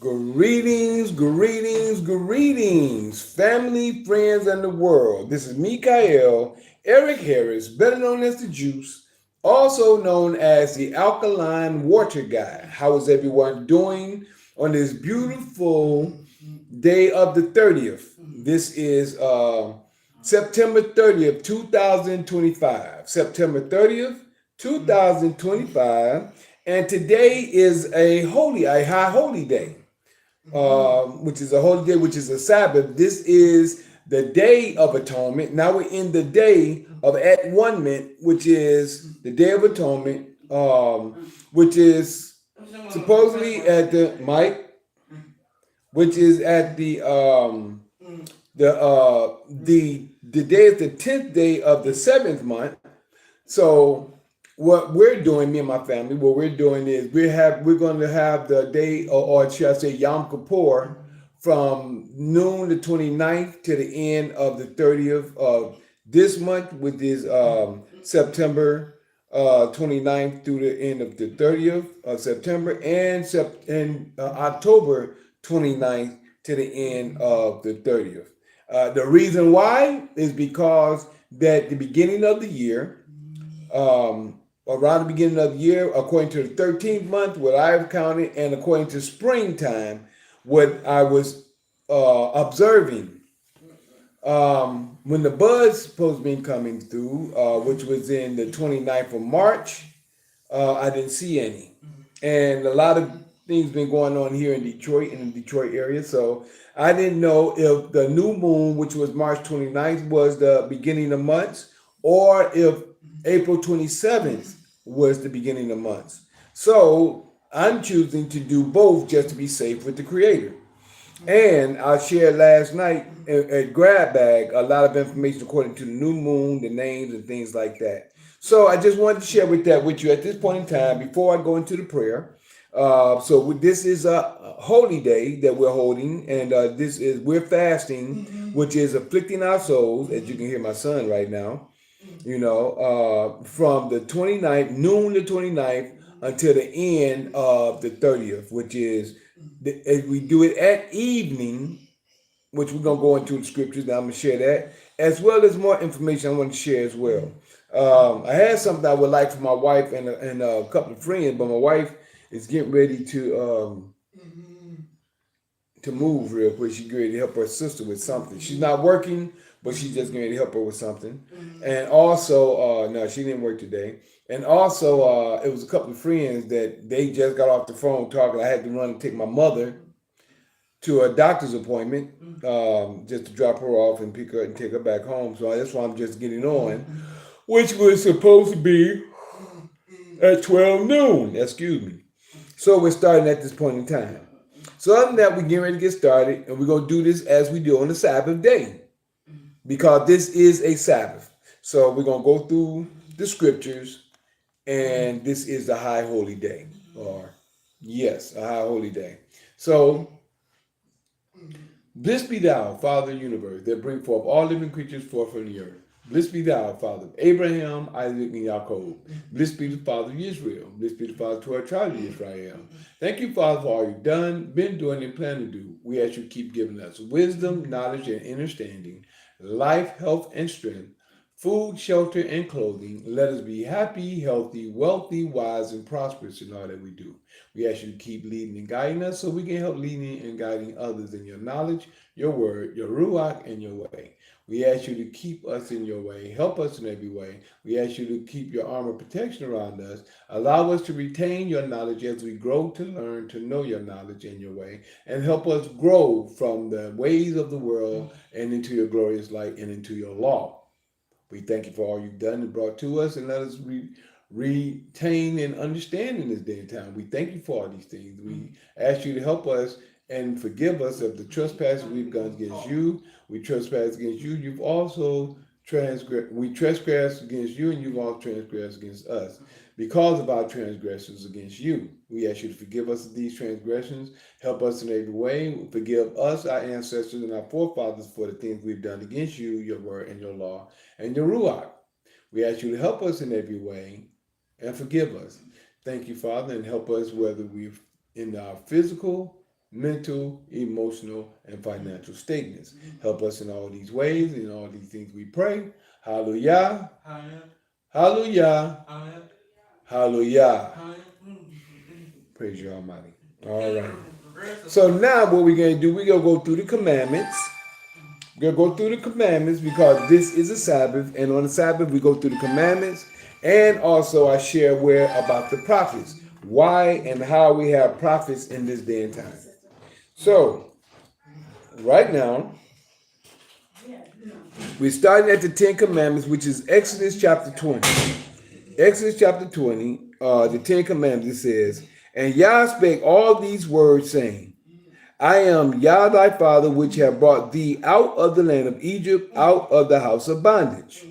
Greetings, greetings, greetings, family, friends, and the world. This is Mikael Eric Harris, better known as the Juice, also known as the Alkaline Water Guy. How is everyone doing on this beautiful day of the 30th? This is September 30th, 2025. September 30th, 2025. And today is a high holy day, which is a holy day, which is a Sabbath. This is the Day of Atonement. Now we're in the Day of At One Mint, which is the Day of Atonement, which is supposedly at the Mike, which is at the day is the 10th day of the 7th month. So what we're doing, me and my family, what we're doing is we're going to have the day, or should I say Yom Kippur, from noon the 29th to the end of the 30th of this month, which is September 29th through the end of the 30th of September, and October 29th to the end of the 30th. The reason why is because that the beginning of the year, around the beginning of the year, according to the 13th month, what I've counted, and according to springtime, what I was observing, when the bud's supposed to be coming through, which was in the 29th of March, I didn't see any. And a lot of things been going on here in Detroit, in the Detroit area. So I didn't know if the new moon, which was March 29th, was the beginning of months, or if April 27th was the beginning of months. So I'm choosing to do both just to be safe with the Creator. And I shared last night at Grab Bag a lot of information according to the new moon, the names, and things like that. So I just wanted to share with you at this point in time before I go into the prayer. This is a holy day that we're holding, and we're fasting, which is afflicting our souls, as you can hear my son right now. From the 29th, noon to 29th, until the end of the 30th, which is, we do it at evening, which we're going to go into the scriptures, and I'm going to share that, as well as more information I want to share as well. I had something I would like for my wife and a couple of friends, but my wife is getting ready to move real quick. She's getting ready to help her sister with something. She's not working, but she's just going to help her with something. And also, no, she didn't work today. And also, it was a couple of friends that they just got off the phone talking. I had to run and take my mother to a doctor's appointment, just to drop her off and pick her and take her back home. So that's why I'm just getting on, which was supposed to be at 12 noon. Excuse me. So we're starting at this point in time. So other than that, we're getting ready to get started, and we're going to do this as we do on the Sabbath day, because this is a Sabbath. So we're going to go through the scriptures, and this is the high holy day, or yes, a high holy day. So, blessed be thou, Father of the universe, that bring forth all living creatures forth from the earth. Blessed be thou, Father of Abraham, Isaac, and Jacob. Blessed be the Father of Israel. Blessed be the Father to our child of Israel. Thank you, Father, for all you've done, been doing, and plan to do. We ask you to keep giving us wisdom, knowledge, and understanding, life, health, and strength, food, shelter, and clothing. Let us be happy, healthy, wealthy, wise, and prosperous in all that we do. We ask you to keep leading and guiding us so we can help leading and guiding others in your knowledge, your word, your ruach, and your way. We ask you to keep us in your way, help us in every way. We ask you to keep your armor protection around us. Allow us to retain your knowledge as we grow to learn to know your knowledge and your way, and help us grow from the ways of the world and into your glorious light and into your law. We thank you for all you've done and brought to us, and let us retain and understand in this day and time. We thank you for all these things. We ask you to help us and forgive us of the trespasses we've done against you. We trespass against you. You've also transgressed. We trespass against you, and you've also transgressed against us. Because of our transgressions against you, we ask you to forgive us of these transgressions. Help us in every way. Forgive us, our ancestors, and our forefathers for the things we've done against you, your word, and your law, and your ruach. We ask you to help us in every way and forgive us. Thank you, Father, and help us whether we've in our physical mental, emotional, and financial statements. Help us in all these ways, in all these things we pray. Hallelujah. Hallelujah. Hallelujah. Praise you Almighty. All right. So now what we're going to do, we're going to go through the commandments. We're going to go through the commandments because this is a Sabbath. And on the Sabbath, we go through the commandments. And also I share where about the prophets. Why and how we have prophets in this day and time. So, right now, we're starting at the 10 Commandments, which is Exodus chapter 20. Exodus chapter 20, the 10 Commandments, it says, "And Yah spake all these words, saying, I am Yah thy father, which have brought thee out of the land of Egypt, out of the house of bondage."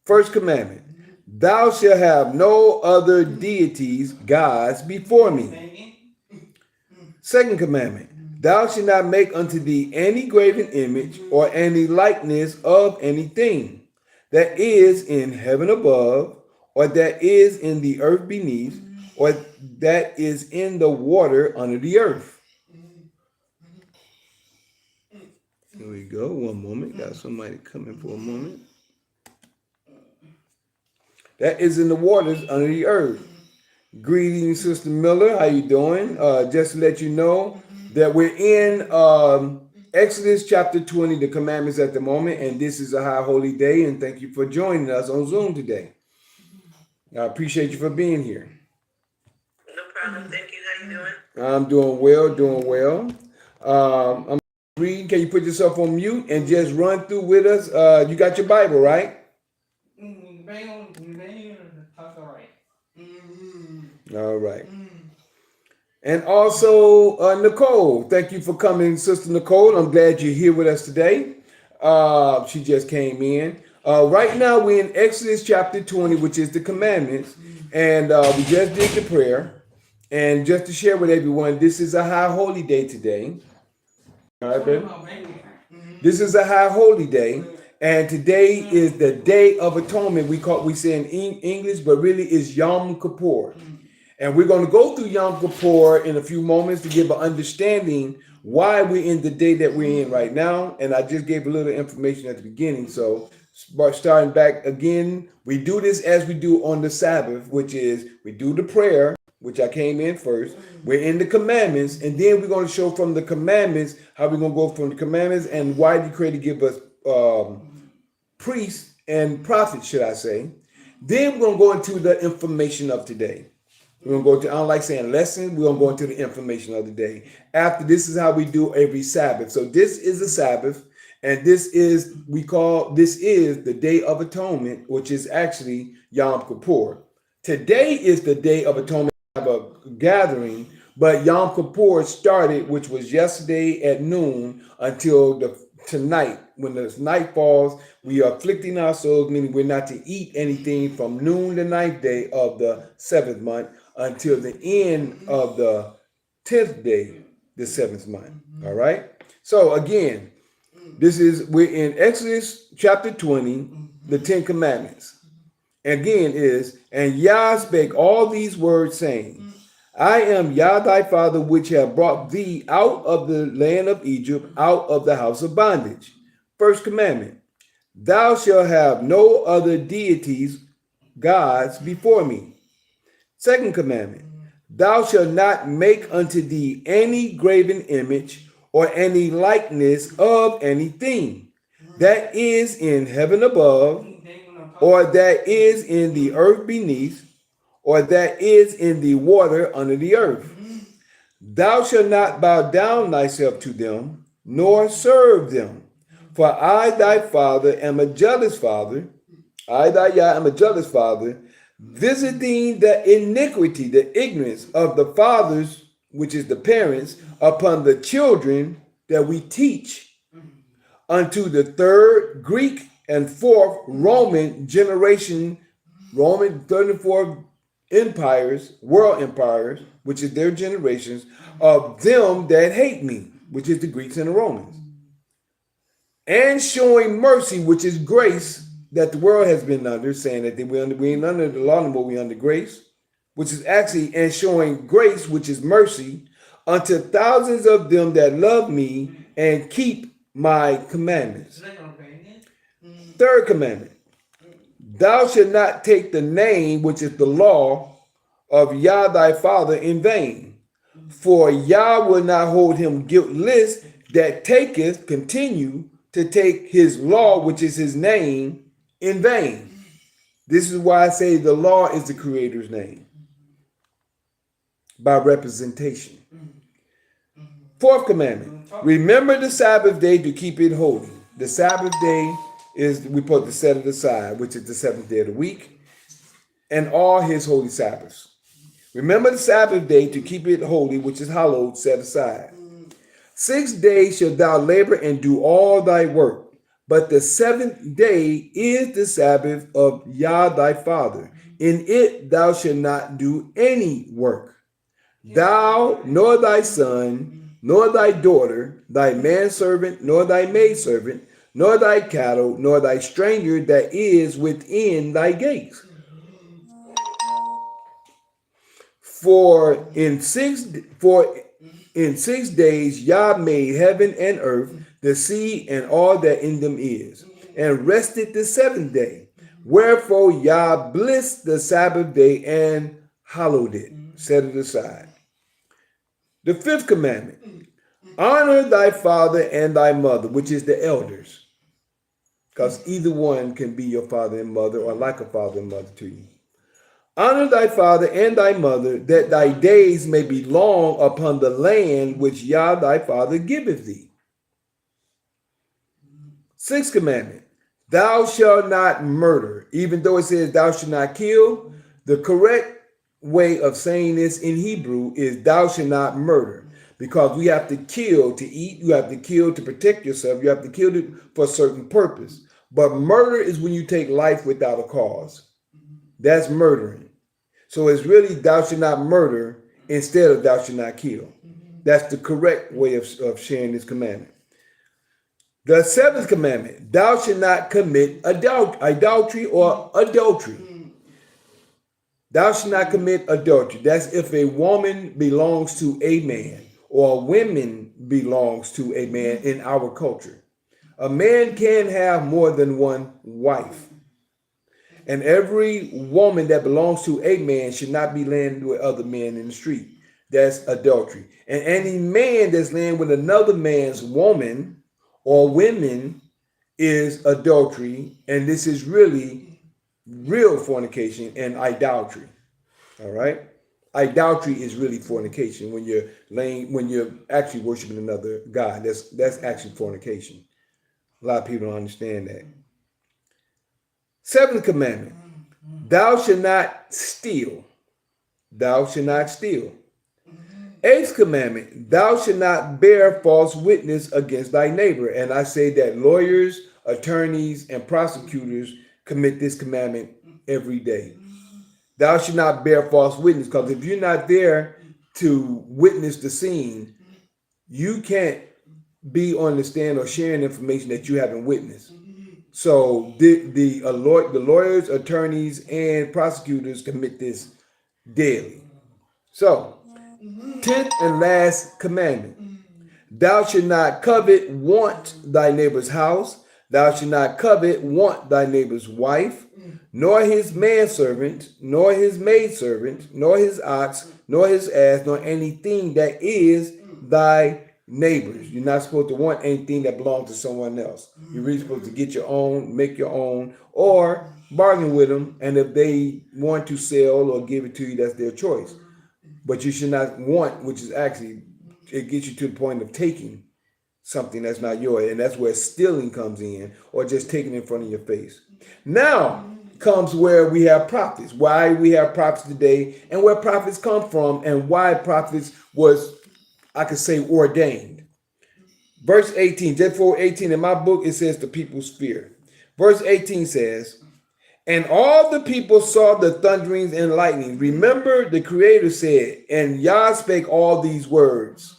First commandment, "Thou shalt have no other deities, gods, before me." Second commandment, "Thou shalt not make unto thee any graven image or any likeness of anything that is in heaven above, or that is in the earth beneath, or that is in the water under the earth." Here we go. One moment. Got somebody coming for a moment. That is in the waters under the earth. Greetings, Sister Miller. How you doing? Just to let you know that we're in Exodus chapter 20, the commandments at the moment, and this is a high holy day, and thank you for joining us on Zoom today. I appreciate you for being here. No problem. Thank you. How you doing? I'm doing well, doing well. I'm reading. Can you put yourself on mute and just run through with us? You got your Bible, right? All right. And also, Nicole, thank you for coming, Sister Nicole. I'm glad you're here with us today. She just came in. Right now, we're in Exodus chapter 20, which is the commandments. And we just did the prayer. And just to share with everyone, this is a high holy day today. All right, baby? This is a high holy day. And today is the Day of Atonement. We say in English, but really it's Yom Kippur. And we're going to go through Yom Kippur in a few moments to give an understanding why we're in the day that we're in right now. And I just gave a little information at the beginning. So starting back again, we do this as we do on the Sabbath, which is we do the prayer, which I came in first. We're in the commandments. And then we're going to show from the commandments how we're going to go from the commandments and why the Creator give us priests and prophets, should I say. Then we're going to go into the information of today. We're going to go to, I don't like saying lesson, we're going to go into the information of the day. After this is how we do every Sabbath. So this is a Sabbath, and this is the Day of Atonement, which is actually Yom Kippur. Today is the Day of Atonement. We have a gathering, but Yom Kippur started, which was yesterday at noon until tonight. When the night falls, we are afflicting our souls, meaning we're not to eat anything from noon the ninth day of the 7th month until the end of the 10th day, the 7th month. All right. So again, we're in Exodus chapter 20, the 10 Commandments. Again is, "And Yah spake all these words, saying, I am Yah thy father, which have brought thee out of the land of Egypt, out of the house of bondage." First commandment, "Thou shalt have no other deities, gods, before me." Second commandment, "Thou shalt not make unto thee any graven image or any likeness of anything that is in heaven above, or that is in the earth beneath, or that is in the water under the earth. Thou shalt not bow down thyself to them, nor serve them. For I, thy father, am a jealous father. I, thy Yah, am a jealous father, visiting the iniquity, the ignorance of the fathers, which is the parents, upon the children that we teach, unto the third Greek and fourth Roman generation, Roman third and fourth empires, world empires, which is their generations, of them that hate me, which is the Greeks and the Romans. And showing mercy, which is grace, that the world has been under, saying that we ain't under the law, but we under grace, which is actually, and showing grace, which is mercy, unto thousands of them that love me and keep my commandments. Third commandment, thou shalt not take the name, which is the law, of Yah thy Father in vain. For Yah will not hold him guiltless that taketh, continue to take his law, which is his name, in vain. This is why I say the law is the Creator's name, by representation. Fourth commandment, remember the Sabbath day to keep it holy. The Sabbath day is, we put to set it aside, which is the seventh day of the week, and all his holy Sabbaths. Remember the Sabbath day to keep it holy, which is hallowed, set aside. 6 days shalt thou labor and do all thy work, but the seventh day is the Sabbath of Yah thy Father. In it thou shalt not do any work. Thou, nor thy son, nor thy daughter, thy manservant, nor thy maidservant, nor thy cattle, nor thy stranger that is within thy gates. For in 6 days Yah made heaven and earth, the sea, and all that in them is, and rested the seventh day. Wherefore Yah blessed the Sabbath day and hallowed it, set it aside. The fifth commandment, honor thy father and thy mother, which is the elders, because either one can be your father and mother, or like a father and mother to you. Honor thy father and thy mother, that thy days may be long upon the land which Yah thy Father giveth thee. Sixth commandment, thou shalt not murder. Even though it says thou shalt not kill, the correct way of saying this in Hebrew is thou shalt not murder, because we have to kill to eat, you have to kill to protect yourself, you have to kill it for a certain purpose. But murder is when you take life without a cause. That's murdering. So it's really thou shalt not murder instead of thou shalt not kill. That's the correct way of sharing this commandment. The seventh commandment, thou shalt not commit idolatry or adultery. Thou shalt not commit adultery. That's if a woman belongs to a man, or a woman belongs to a man in our culture. A man can have more than one wife. And every woman that belongs to a man should not be laying with other men in the street. That's adultery. And any man that's laying with another man's woman or women is adultery. And this is really real fornication and idolatry. All right? Idolatry is really fornication when you're actually worshiping another God. That's actually fornication. A lot of people don't understand that. Seventh commandment, thou shalt not steal. Thou shalt not steal. Eighth commandment, thou shalt not bear false witness against thy neighbor. And I say that lawyers, attorneys, and prosecutors commit this commandment every day. Thou shalt not bear false witness, because if you're not there to witness the scene, you can't be on the stand or sharing information that you haven't witnessed. So the lawyers, attorneys, and prosecutors commit this daily. So, 10th and last commandment. Thou shalt not covet, want thy neighbor's house. Thou shalt not covet, want thy neighbor's wife, nor his manservant, nor his maidservant, nor his ox, nor his ass, nor anything that is thy neighbors. You're not supposed to want anything that belongs to someone else. You're really supposed to get your own, make your own, or bargain with them. And if they want to sell or give it to you, that's their choice. But you should not want, which is actually, it gets you to the point of taking something that's not yours. And that's where stealing comes in, or just taking it in front of your face. Now comes where we have prophets. Why we have prophets today, and where prophets come from, and why prophets was, I could say, ordained. Verse 18, just for 18 in my book, it says the people's fear. Verse 18 says, and all the people saw the thunderings and lightning. Remember, the Creator said, and Yah spake all these words.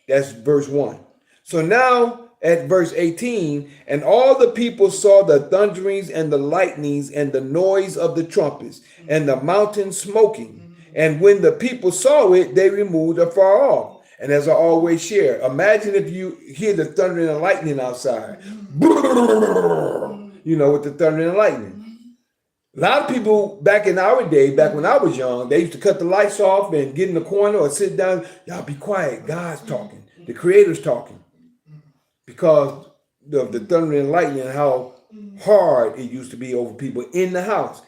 That's verse 1. So now at verse 18, and all the people saw the thunderings and the lightnings and the noise of the trumpets and the mountain smoking. And when the people saw it, they removed afar off. And as I always share, imagine if you hear the thunder and lightning outside. You know, with the thunder and lightning. A lot of people back in our day, back when I was young, they used to cut the lights off and get in the corner or sit down. Y'all be quiet. God's talking. The Creator's talking. Because of the thunder and lightning and how hard it used to be over people in the house.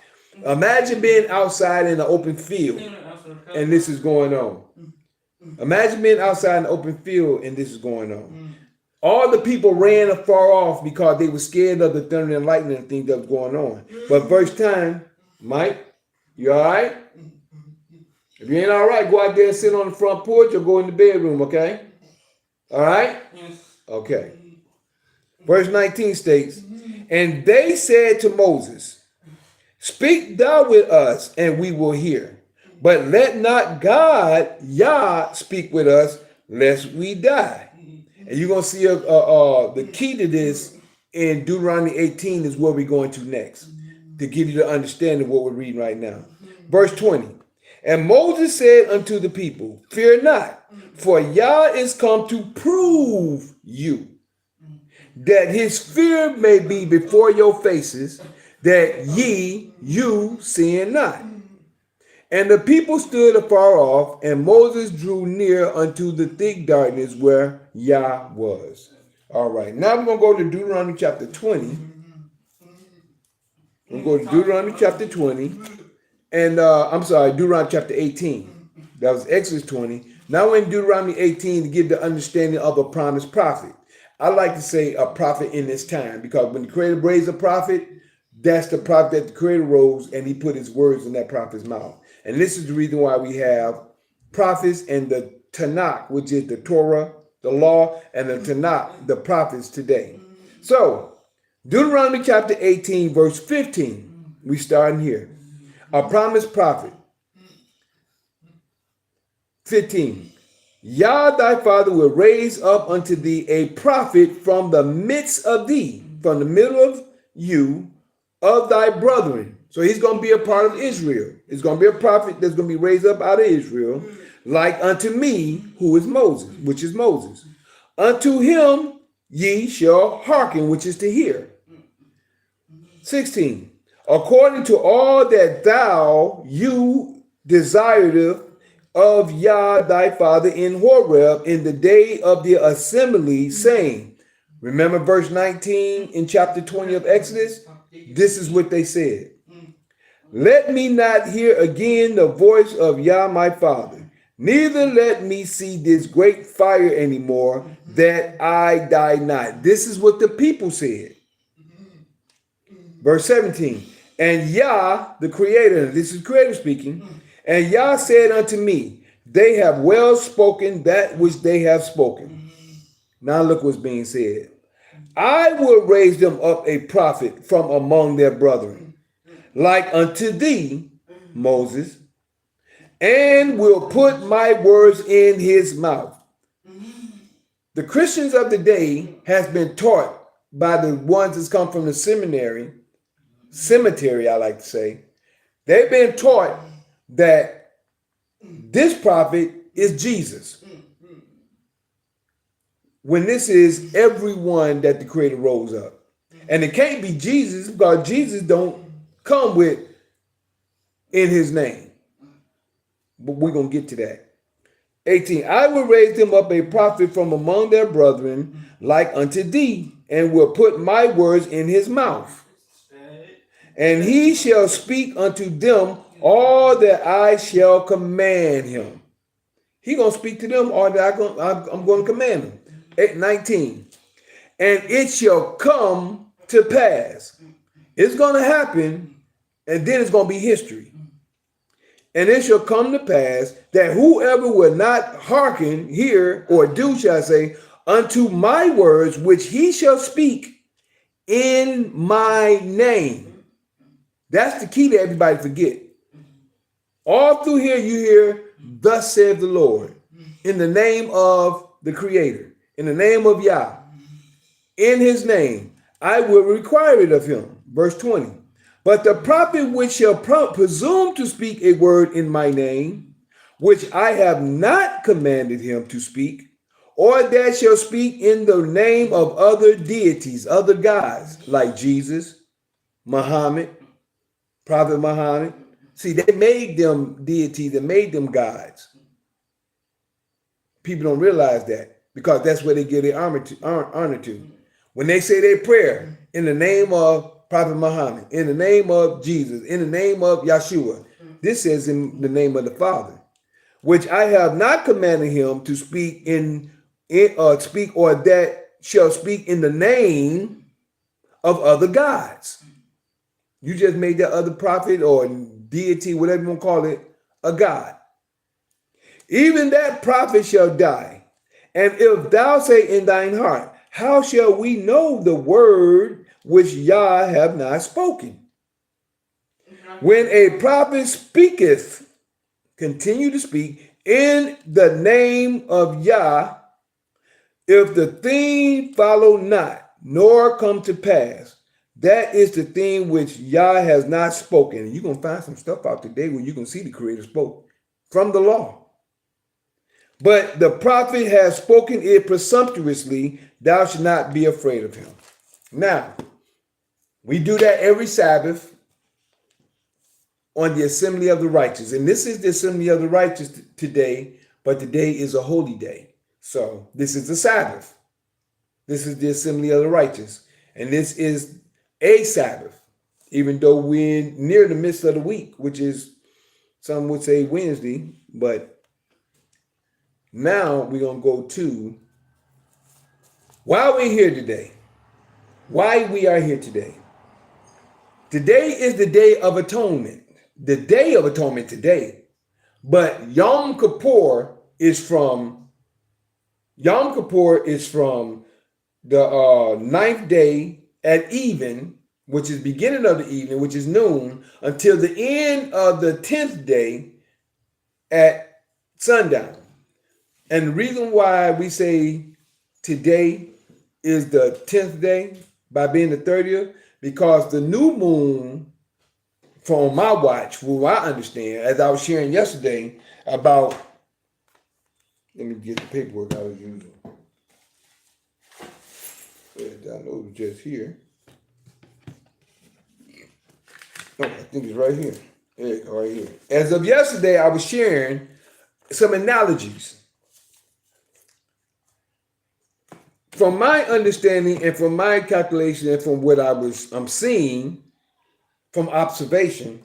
Imagine being outside in an open field and this is going on. Imagine being outside in an open field and this is going on. All the people ran afar off because they were scared of the thunder and lightning and things that was going on. But verse 10, Mike, you all right? If you ain't all right, go out there and sit on the front porch or go in the bedroom, okay? All right? Okay. Verse 19 states, and they said to Moses, speak thou with us, and we will hear. But let not God, Yah, speak with us, lest we die. And you're going to see the key to this in Deuteronomy 18 is where we're going to next, to give you the understanding of what we're reading right now. Verse 20, and Moses said unto the people, fear not, for Yah is come to prove you, that his fear may be before your faces, that you sin not. And the people stood afar off, and Moses drew near unto the thick darkness where Yah was. All right, now we're going to go to Deuteronomy chapter 20. We're going to go to Deuteronomy chapter 20. And Deuteronomy chapter 18. That was Exodus 20. Now we're in Deuteronomy 18 to give the understanding of a promised prophet. I like to say a prophet in this time, because when the Creator raised a prophet, that's the prophet that the Creator rose, and he put his words in that prophet's mouth. And this is the reason why we have prophets and the Tanakh, which is the Torah, the law, and the Tanakh, the prophets today. So, Deuteronomy chapter 18, verse 15, we starting here. A promised prophet. 15. Yah thy father will raise up unto thee a prophet from the midst of thee, from the middle of you, of thy brethren. So he's going to be a part of Israel. It's going to be a prophet that's going to be raised up out of Israel, like unto me, who is Moses, which is Moses. Unto him ye shall hearken, which is to hear. 16. According to all that you desired of Yah thy father in Horeb in the day of the assembly, saying, remember verse 19 in chapter 20 of Exodus? This is what they said. Let me not hear again the voice of Yah my father, neither let me see this great fire anymore, that I die not. This is what the people said. Verse 17. And Yah, the Creator, this is Creator speaking, and Yah said unto me, they have well spoken that which they have spoken. Now look what's being said. I will raise them up a prophet from among their brethren, like unto thee, Moses, and will put my words in his mouth. The Christians of the day has been taught by the ones that's come from the cemetery, I like to say. They've been taught that this prophet is Jesus, when this is everyone that the Creator rose up. And it can't be Jesus, because Jesus don't come with in his name. But we're going to get to that. 18. I will raise them up a prophet from among their brethren, like unto thee, and will put my words in his mouth. And he shall speak unto them all that I shall command him. He going to speak to them all that I'm going to command him. 19. And it shall come to pass. It's going to happen, and then it's going to be history. And it shall come to pass that whoever will not hearken, hear, or do, shall I say, unto my words, which he shall speak in my name. That's the key that everybody forget. All through here you hear, thus saith the Lord, in the name of the Creator, in the name of Yah, in his name, I will require it of him. Verse 20. But the prophet which shall presume to speak a word in my name, which I have not commanded him to speak, or that shall speak in the name of other deities, other gods, like Jesus, Muhammad, Prophet Muhammad. See, they made them deities, they made them gods. People don't realize that because that's where they give their honor to. When they say their prayer in the name of Prophet Muhammad, in the name of Jesus, in the name of Yeshua, this says in the name of the Father, which I have not commanded him to speak speak or that shall speak in the name of other gods. You just made that other prophet or deity, whatever you want to call it, a god. Even that prophet shall die. And if thou say in thine heart, how shall we know the word which Yah have not spoken? When a prophet speaketh, continue to speak in the name of Yah, if the thing follow not, nor come to pass, that is the thing which Yah has not spoken. You're going to find some stuff out today where you can see the Creator spoke from the law. But the prophet has spoken it presumptuously, thou shalt not be afraid of him. Now, we do that every Sabbath on the assembly of the righteous. And this is the assembly of the righteous today, but today is a holy day. So this is the Sabbath. This is the assembly of the righteous. And this is a Sabbath, even though we're near the midst of the week, which is, some would say Wednesday, but now we're going to go to why we're here today. Why we are here today. Today is the Day of Atonement. The Day of Atonement today. But Yom Kippur is from the ninth day at even, which is beginning of the evening, which is noon, until the end of the 10th day at sundown. And the reason why we say today is the 10th day by being the 30th, because the new moon from my watch, from what I understand, as I was sharing yesterday about, let me get the paperwork I was using. I know it was just here. Oh, I think it's right here. Yeah, right here. As of yesterday, I was sharing some analogies. From my understanding and from my calculation and from what I'm seeing from observation,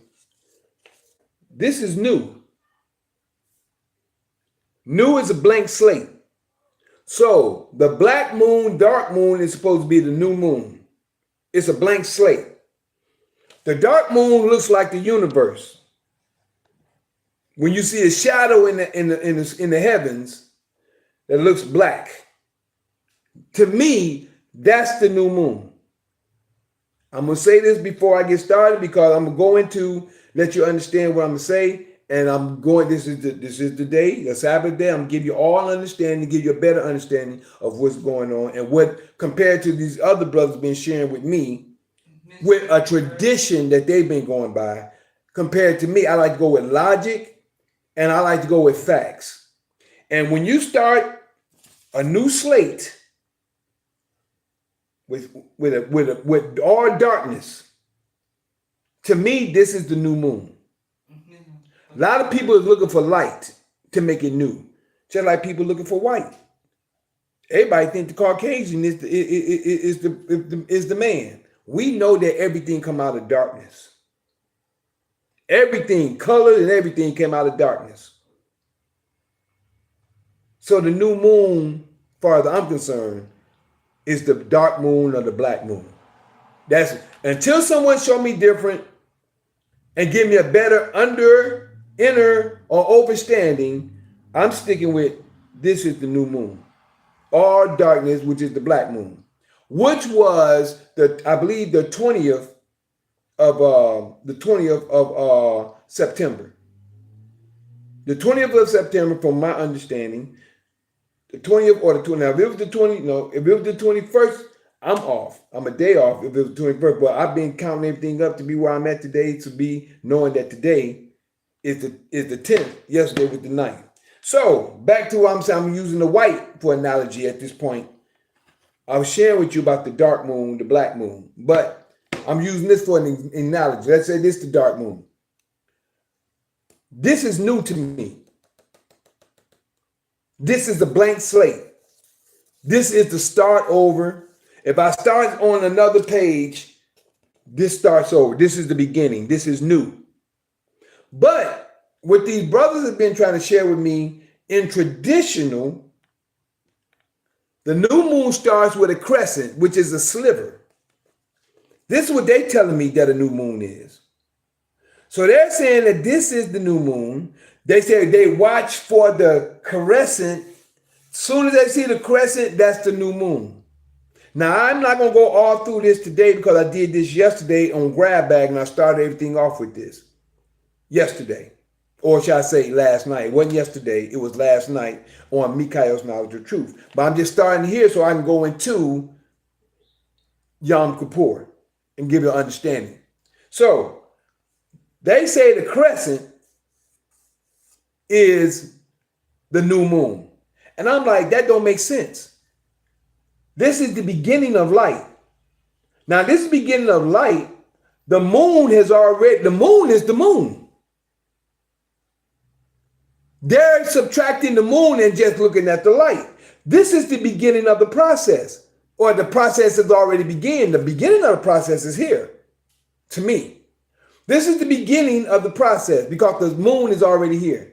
this is new. New is a blank slate. So the black moon, dark moon is supposed to be the new moon. It's a blank slate. The dark moon looks like the universe. When you see a shadow in the heavens that looks black, to me, that's the new moon. I'm going to say this before I get started because I'm going to let you understand what I'm going to say. And this is the day, the Sabbath day. I'm going to give you all understanding, give you a better understanding of what's going on and what, compared to these other brothers been sharing with me, with a tradition that they've been going by. Compared to me, I like to go with logic and I like to go with facts. And when you start a new slate, with all darkness, to me, this is the new moon. A lot of people are looking for light to make it new, just like people looking for white. Everybody think the Caucasian is the man. We know that everything come out of darkness. Everything, color and everything came out of darkness. So the new moon, as far as I'm concerned, is the dark moon or the black moon. That's until someone show me different and give me a better inner or overstanding, I'm sticking with this is the new moon. All darkness, which is the black moon, which was I believe the 20th of September. The 20th of September, from my understanding, the 20th or the 20th. Now, if it was the 21st, I'm off. I'm a day off if it was 21st, but I've been counting everything up to be where I'm at today, to be knowing that today is the 10th. Yesterday was the 9th. So back to what I'm saying, I'm using the white for analogy at this point. I was sharing with you about the dark moon, the black moon, but I'm using this for an analogy. Let's say this is the dark moon. This is new to me. This is a blank slate. This is the start over. If I start on another page, this starts over. This is the beginning. This is new. But what these brothers have been trying to share with me in traditional, the new moon starts with a crescent, which is a sliver. This is what they're telling me that a new moon is. So they're saying that this is the new moon. They say they watch for the crescent. Soon as they see the crescent, that's the new moon. Now, I'm not going to go all through this today because I did this yesterday on Grab Bag and I started everything off with this yesterday. Or should I say last night? It wasn't yesterday. It was last night on Mikhail's Knowledge of Truth. But I'm just starting here so I can go into Yom Kippur and give you an understanding. So, they say the crescent is the new moon. And I'm like, that don't make sense. This is the beginning of light. Now, this beginning of light, the moon is the moon. They're subtracting the moon and just looking at the light. This is the beginning of the process, or the process has already begun. The beginning of the process is here, to me. This is the beginning of the process because the moon is already here.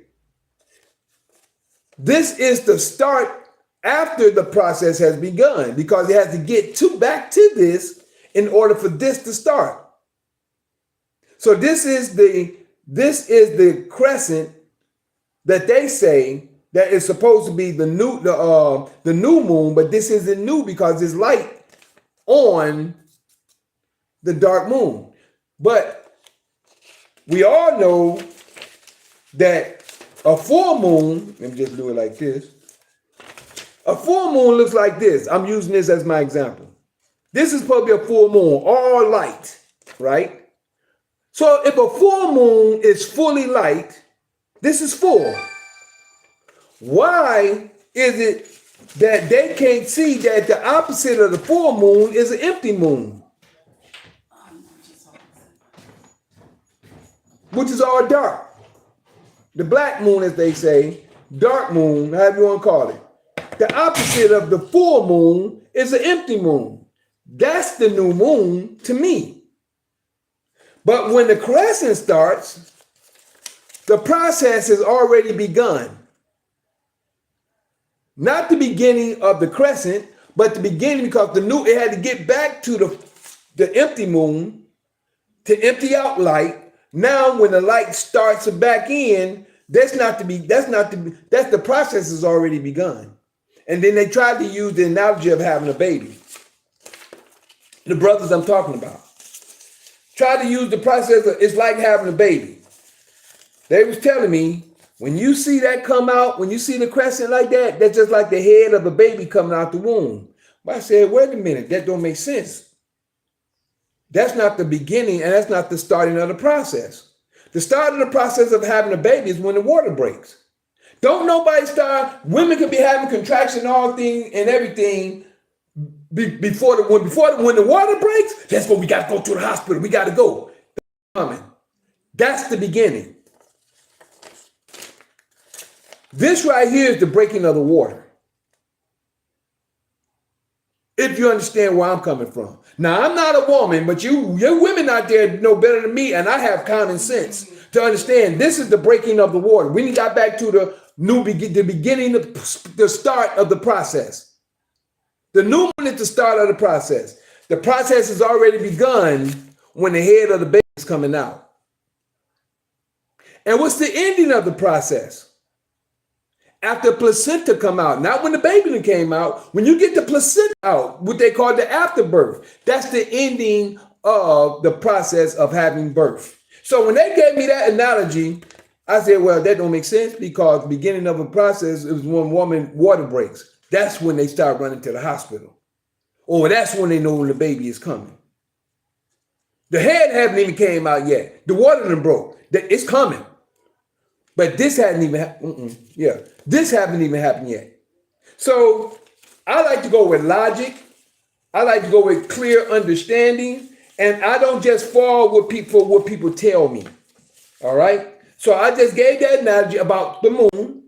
This is the start after the process has begun because it has to get back to this in order for this to start. So this is the crescent that they say that is supposed to be the new moon, but this isn't new because it's light on the dark moon. But we all know that a full moon, let me just do it like this. A full moon looks like this. I'm using this as my example. This is supposed to be a full moon, all light, right? So if a full moon is fully light, this is full. Why is it that they can't see that the opposite of the full moon is an empty moon? Which is all dark. The black moon, as they say, dark moon, however you want to call it. The opposite of the full moon is an empty moon. That's the new moon to me. But when the crescent starts, the process has already begun. Not the beginning of the crescent, but the beginning because it had to get back to the empty moon to empty out light. Now, when the light starts back in, that's the process has already begun. And then they tried to use the analogy of having a baby. The brothers I'm talking about. Try to use the process of, it's like having a baby. They was telling me, when you see that come out, when you see the crescent like that, that's just like the head of a baby coming out the womb. But I said, wait a minute, that don't make sense. That's not the beginning and that's not the starting of the process. The start of the process of having a baby is when the water breaks. Don't nobody start, women could be having contraction, all things and everything when the water breaks, that's when we got to go to the hospital. We got to go. That's the beginning. This right here is the breaking of the water. If you understand where I'm coming from. Now, I'm not a woman, but you women out there know better than me, and I have common sense to understand this is the breaking of the water. We got back to the beginning of the start of the process. The new one is the start of the process. The process has already begun when the head of the baby is coming out. And what's the ending of the process? After placenta come out, not when the baby came out, when you get the placenta out, what they call the afterbirth, that's the ending of the process of having birth. So when they gave me that analogy, I said, well, that don't make sense because the beginning of a process is when water breaks. That's when they start running to the hospital. or that's when they know when the baby is coming. The head haven't even came out yet. The water done broke. It's coming. But this hadn't even happened. Yeah, this haven't even happened yet. So I like to go with logic. I like to go with clear understanding. And I don't just fall with people what people tell me. All right. So I just gave that analogy about the moon.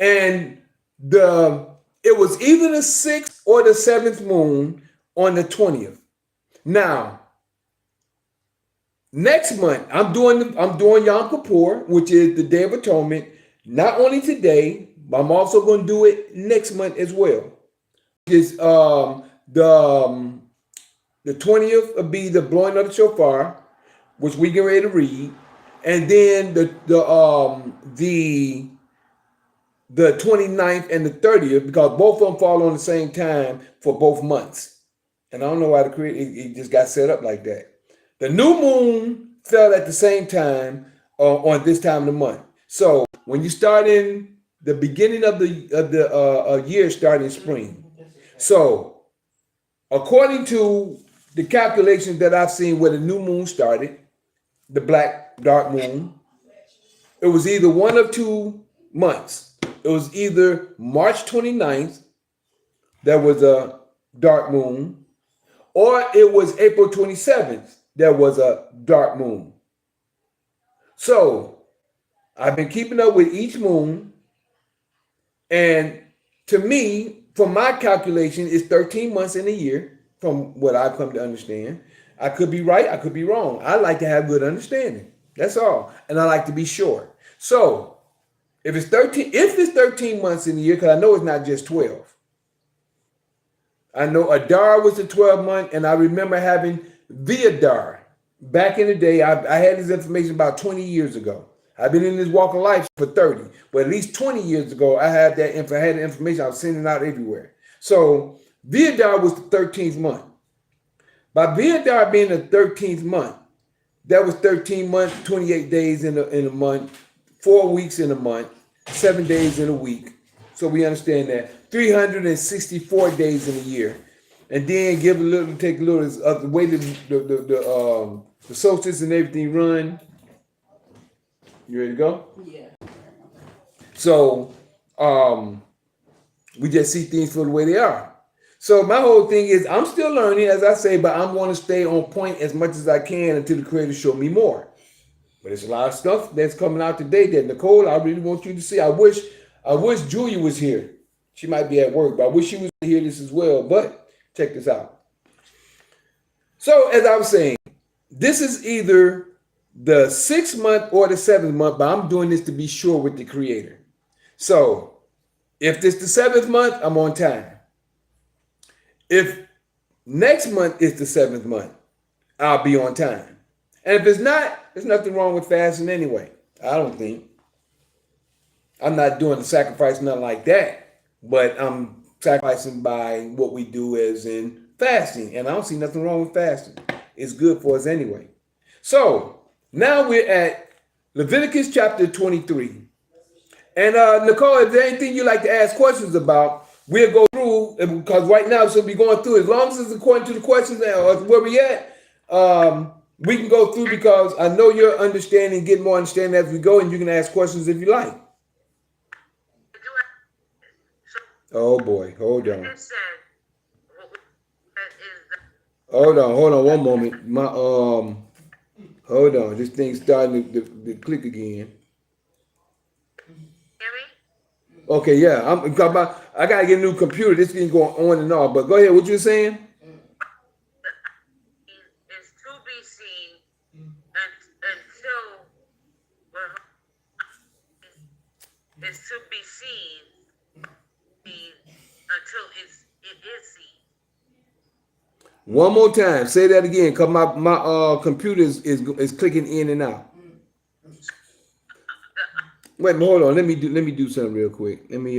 And it was either the 6th or the 7th moon on the 20th. Now, next month, I'm doing Yom Kippur, which is the Day of Atonement, not only today, but I'm also going to do it next month as well. Is the 20th will be the blowing of the shofar, which we get ready to read, and then the 29th and the 30th, because both of them fall on the same time for both months. And I don't know why it just got set up like that. The new moon fell at the same time on this time of the month. So when you start in the beginning of the year, starting spring. So according to the calculations that I've seen where the new moon started, the black dark moon, it was either one of 2 months. It was either March 29th, there was a dark moon, or it was April 27th, there was a dark moon. So I've been keeping up with each moon, and to me, from my calculation, it's 13 months in a year, from what I've come to understand. I could be right, I could be wrong. I like to have good understanding. That's all. And I like to be sure. So if it's 13 months in a year, because I know it's not just 12. I know Adar was the 12th month, and I remember having the Adar. Back in the day, I had this information about 20 years ago. I've been in this walk of life for 30, but at least 20 years ago, I had the information. I was sending it out everywhere. So Viadar was the 13th month. By Viadar being the 13th month, that was 13 months, 28 days in a month, 4 weeks in a month, 7 days in a week. So we understand that 364 days in a year, and then take a little of the way the solstice and everything run. You ready to go? Yeah. So we just see things for the way they are. So my whole thing is I'm still learning, as I say, but I'm going to stay on point as much as I can until the Creator show me more. But there's a lot of stuff that's coming out today that, Nicole, I really want you to see. I wish Julia was here. She might be at work, but I wish she was to hear this as well. But check this out. So as I was saying, this is either the 6th month or the 7th month, but I'm doing this to be sure with the Creator. So if it's the 7th month, I'm on time. If next month is the 7th month, I'll be on time. And if it's not, there's nothing wrong with fasting anyway. I don't think. I'm not doing the sacrifice, nothing like that. But I'm sacrificing by what we do as in fasting. And I don't see nothing wrong with fasting. It's good for us anyway. So now we're at Leviticus chapter 23. And Nicole, if there's anything you'd like to ask questions about, we'll go through, because right now we'll be going through. As long as it's according to the questions or where we at, we can go through, because I know you're understanding, getting more understanding as we go, and you can ask questions if you like. Oh boy, hold on. Hold on one moment. My hold on. This thing's starting to click again. Okay, yeah. I gotta get a new computer. This thing going on and off. But go ahead. What you saying? It's to be seen until it's to be seen until it is seen. One more time. Say that again, cause my computer is clicking in and out. Wait, hold on. Let me do something real quick. Let me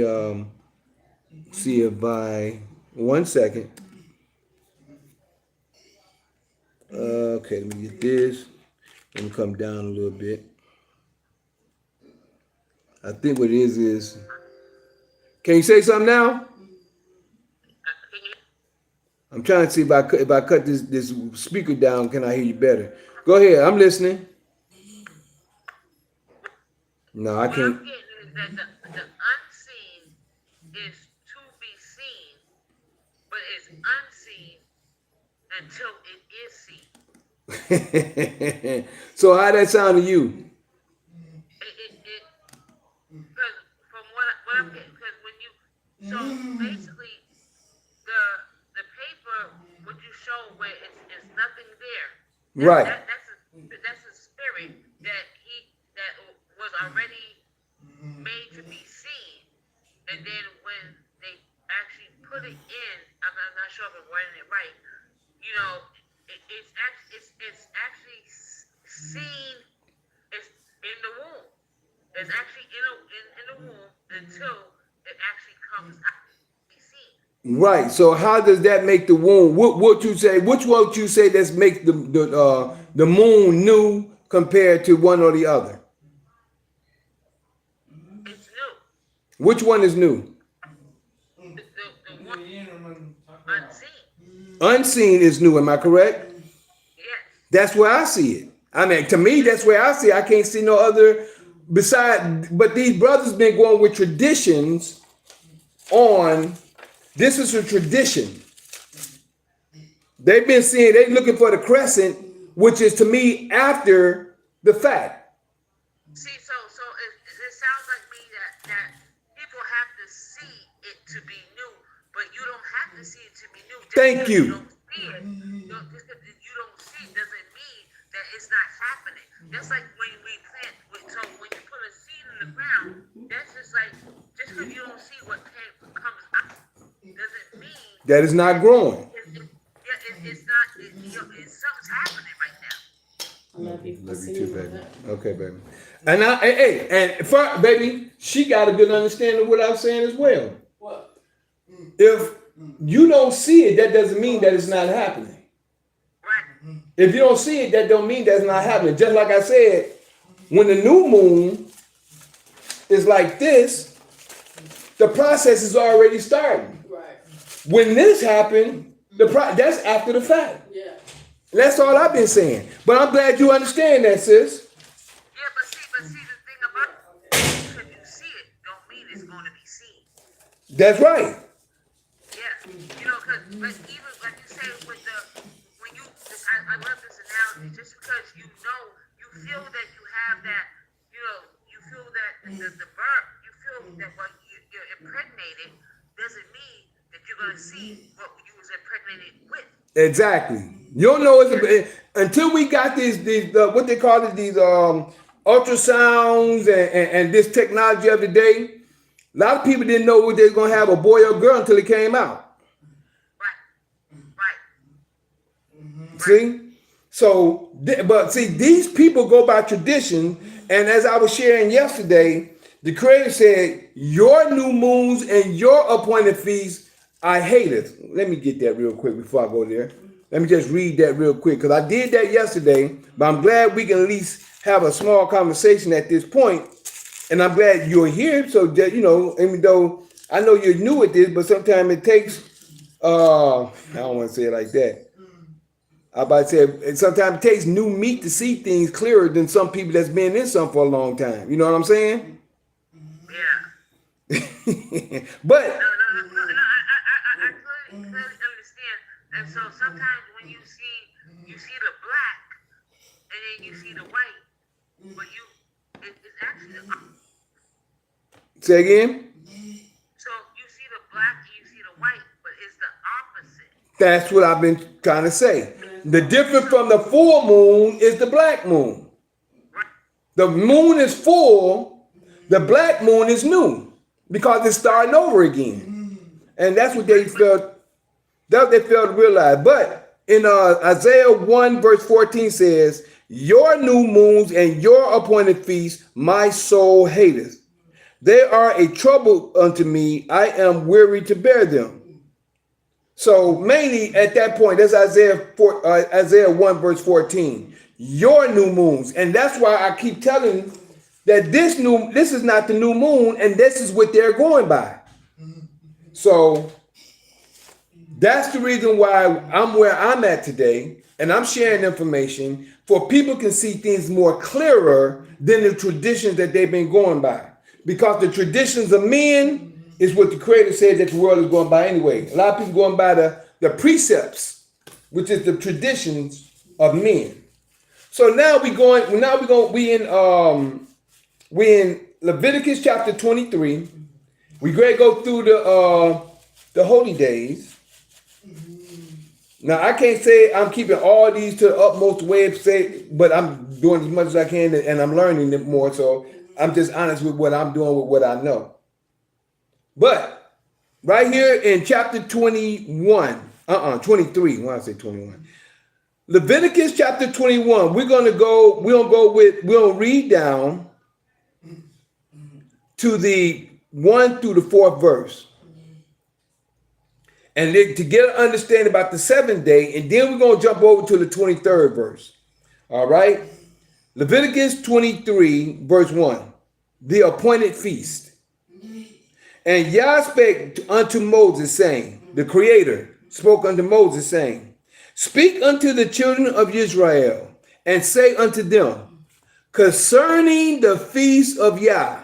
see if I 1 second. Okay, let me get this. Let me come down a little bit. I think what it is. Can you say something now? I'm trying to see if I cut this speaker down, can I hear you better? Go ahead. I'm listening. No, I What I'm can't. getting is that the unseen is to be seen, but it's unseen until it is seen. So how that sound to you? It because from what I'm getting, because when you, so basically the paper what you show where it's nothing there. Right. That's a spirit that was already made to be seen, and then when they actually put it in, I'm not sure if I'm writing it right. You know, it's actually seen. It's in the womb. It's actually in the womb until it actually comes out to be seen. Right. So how does that make the womb? What you say? Which one would you say that's make the moon new compared to one or the other? It's new. Which one is new? The one unseen. Unseen is new. Am I correct? Yes. That's where I see it. I mean, to me, that's where I see it. I can't see no other beside. But these brothers been going with traditions on. This is a tradition. They've been seeing. They're looking for the crescent, which is to me after the fact. See, so it sounds like me that people have to see it to be new, but you don't have to see it to be new. Just Thank because you. You don't see it. Just because you don't see it doesn't mean that it's not happening. That's like when we plant. So when you put a seed in the ground, that's just like just because you don't see what comes out doesn't mean That is not growing. it's not. Something's happening right now. Love you. Love you too, baby. Okay, baby. And baby, she got a good understanding of what I'm saying as well. What? If you don't see it, that doesn't mean that it's not happening. Right. If you don't see it, that don't mean that's not happening. Just like I said, when the new moon is like this, the process is already starting. Right. When this happened, that's after the fact. Yeah. That's all I've been saying. But I'm glad you understand that, sis. Yeah, but see the thing about it, because you see it, don't mean it's going to be seen. That's right. Yeah, but even like you say with when you, I love this analogy. Just because you feel that you have that, you feel that the birth, you feel that when you're impregnated, doesn't mean that you're going to see what you was impregnated with. Exactly. You don't know until we got these what they call it, these ultrasounds and this technology of the day. A lot of people didn't know what they were going to have, a boy or girl, until it came out. Right. See? So, but see, these people go by tradition. And as I was sharing yesterday, the Creator said, your new moons and your appointed feasts, I hate it. Let me get that real quick before I go there. Let me just read that real quick, because I did that yesterday, but I'm glad we can at least have a small conversation at this point. And I'm glad you're here, so that, even though I know you're new at this, but sometimes it takes, I don't want to say it like that. I about to say, sometimes it takes new meat to see things clearer than some people that's been in some for a long time. You know what I'm saying? Yeah. But No, I clearly understand. And so sometimes when you see the black and then you see the white, but it's actually the opposite. Say again? So you see the black and you see the white, but it's the opposite. That's what I've been trying to say. The difference from the full moon is the black moon. Right. The moon is full, the black moon is new because it's starting over again. And that's what they felt. That's what they failed to realize. But in Isaiah 1 verse 14 says, your new moons and your appointed feasts, my soul hateth. They are a trouble unto me. I am weary to bear them. So mainly at that point, that's Isaiah 1 verse 14. Your new moons. And that's why I keep telling that this is not the new moon, and this is what they're going by. So That's the reason why I'm where I'm at today, and I'm sharing information for people can see things more clearer than the traditions that they've been going by. Because the traditions of men is what the Creator said that the world is going by anyway. A lot of people going by the precepts, which is the traditions of men. So now we in Leviticus chapter 23. We going to go through the holy days. Now I can't say I'm keeping all these to the utmost way, but I'm doing as much as I can, and I'm learning it more. So I'm just honest with what I'm doing with what I know. But right here in chapter 23. When I say 21, Leviticus chapter 21. We're gonna read down to the 1 through the 4th verse. And to get an understanding about the 7th day, and then we're going to jump over to the 23rd verse. All right? Leviticus 23, verse 1. The appointed feast. And Yah spake unto Moses, saying, the Creator spoke unto Moses, saying, speak unto the children of Israel, and say unto them, concerning the feast of Yah,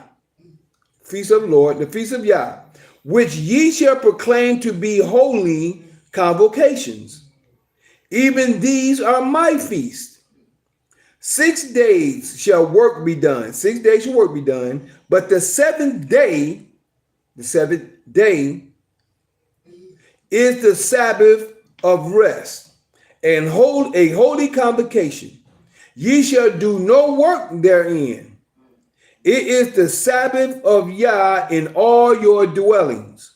feast of the Lord, the feast of Yah, which ye shall proclaim to be holy convocations. Even these are my feasts. 6 days shall work be done. 6 days shall work be done. But the seventh day is the Sabbath of rest, and hold a holy convocation. Ye shall do no work therein. It is the Sabbath of Yah in all your dwellings.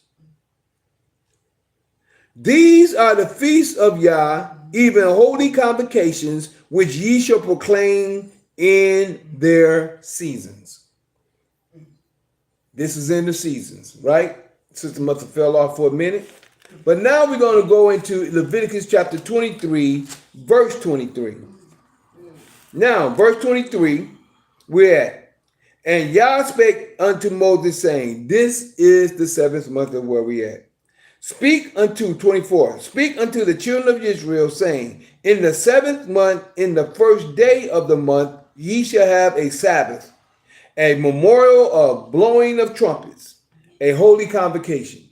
These are the feasts of Yah, even holy convocations, which ye shall proclaim in their seasons. This is in the seasons, right? Sister must have fell off for a minute. But now we're going to go into Leviticus chapter 23, verse 23. Now, verse 23, we're at. And Yah spake unto Moses, saying, this is the 7th month of where we at. Speak unto 24. Speak unto the children of Israel, saying, in the 7th month, in the 1st day of the month, ye shall have a Sabbath, a memorial of blowing of trumpets, a holy convocation.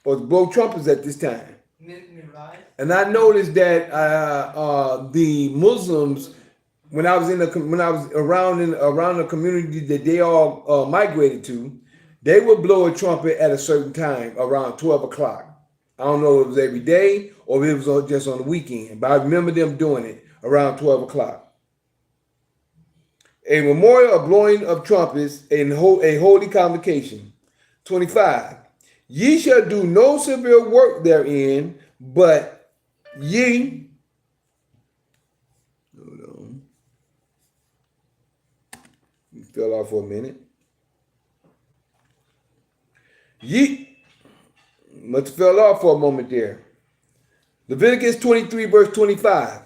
Or to blow trumpets at this time. And I noticed that the Muslims, when I was around the community that they all migrated to, they would blow a trumpet at a certain time around 12 o'clock. I don't know if it was every day or if it was just on the weekend, but I remember them doing it around 12 o'clock. A memorial of blowing of trumpets and a holy convocation. 25. Ye shall do no severe work therein, but ye. Hold on. You fell off for a minute. Ye must have fell off for a moment there. Leviticus 23, verse 25.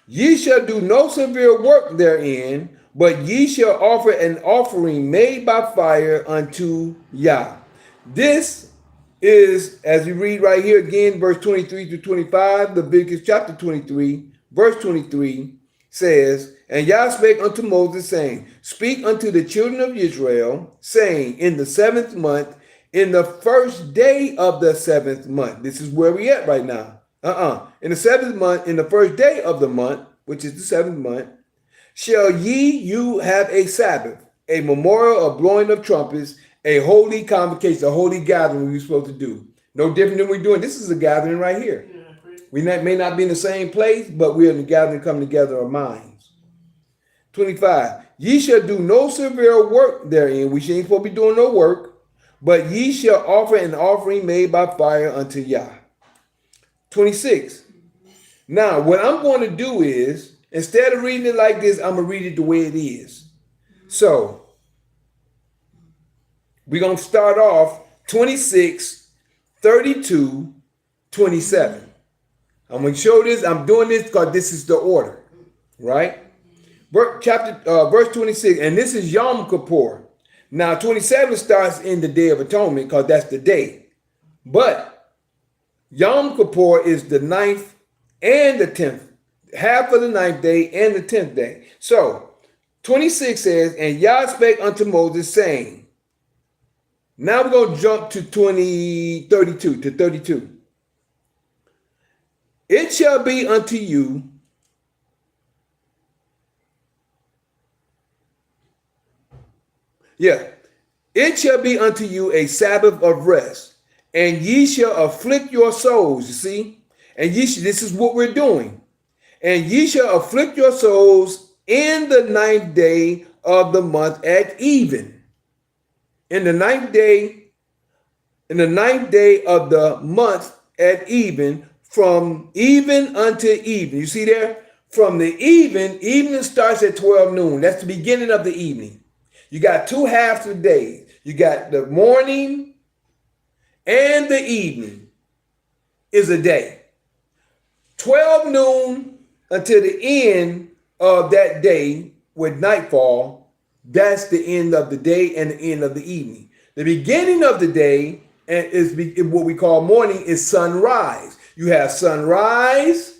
Ye shall do no severe work therein, but ye shall offer an offering made by fire unto Yah. This is, as you read right here again, verse 23 to 25, Leviticus chapter 23, verse 23 says, and Yah spake unto Moses, saying, speak unto the children of Israel, saying, in the 7th month, in the 1st day of the 7th month. This is where we at right now. In the 7th month, in the 1st day of the month, which is the 7th month, shall you have a Sabbath, a memorial of blowing of trumpets, a holy convocation, a holy gathering we're supposed to do. No different than we're doing. This is a gathering right here. We may not be in the same place, but we're in the gathering coming together of minds. 25. Ye shall do no severe work therein. We ain't supposed to be doing no work, but ye shall offer an offering made by fire unto Yah. 26. Now, what I'm going to do is, instead of reading it like this, I'm going to read it the way it is. So, we're going to start off 26, 32, 27. I'm going to show this. I'm doing this because this is the order, right? Verse 26, and this is Yom Kippur. Now, 27 starts in the Day of Atonement because that's the day. But Yom Kippur is the 9th and the 10th, half of the 9th day and the 10th day. So 26 says, and Yah spake unto Moses, saying, now we're going to jump to 32. It shall be unto you it shall be unto you a Sabbath of rest, and ye shall afflict your souls, you see? And this is what we're doing. And ye shall afflict your souls in the 9th day of the month at even. In the ninth day of the month at even, from even unto even. You see there? From the evening starts at 12 noon. That's the beginning of the evening. You got two halves of the day. You got the morning and the evening is a day. 12 noon until the end of that day with nightfall, that's the end of the day and the end of the evening. The beginning of the day is what we call morning is sunrise. You have sunrise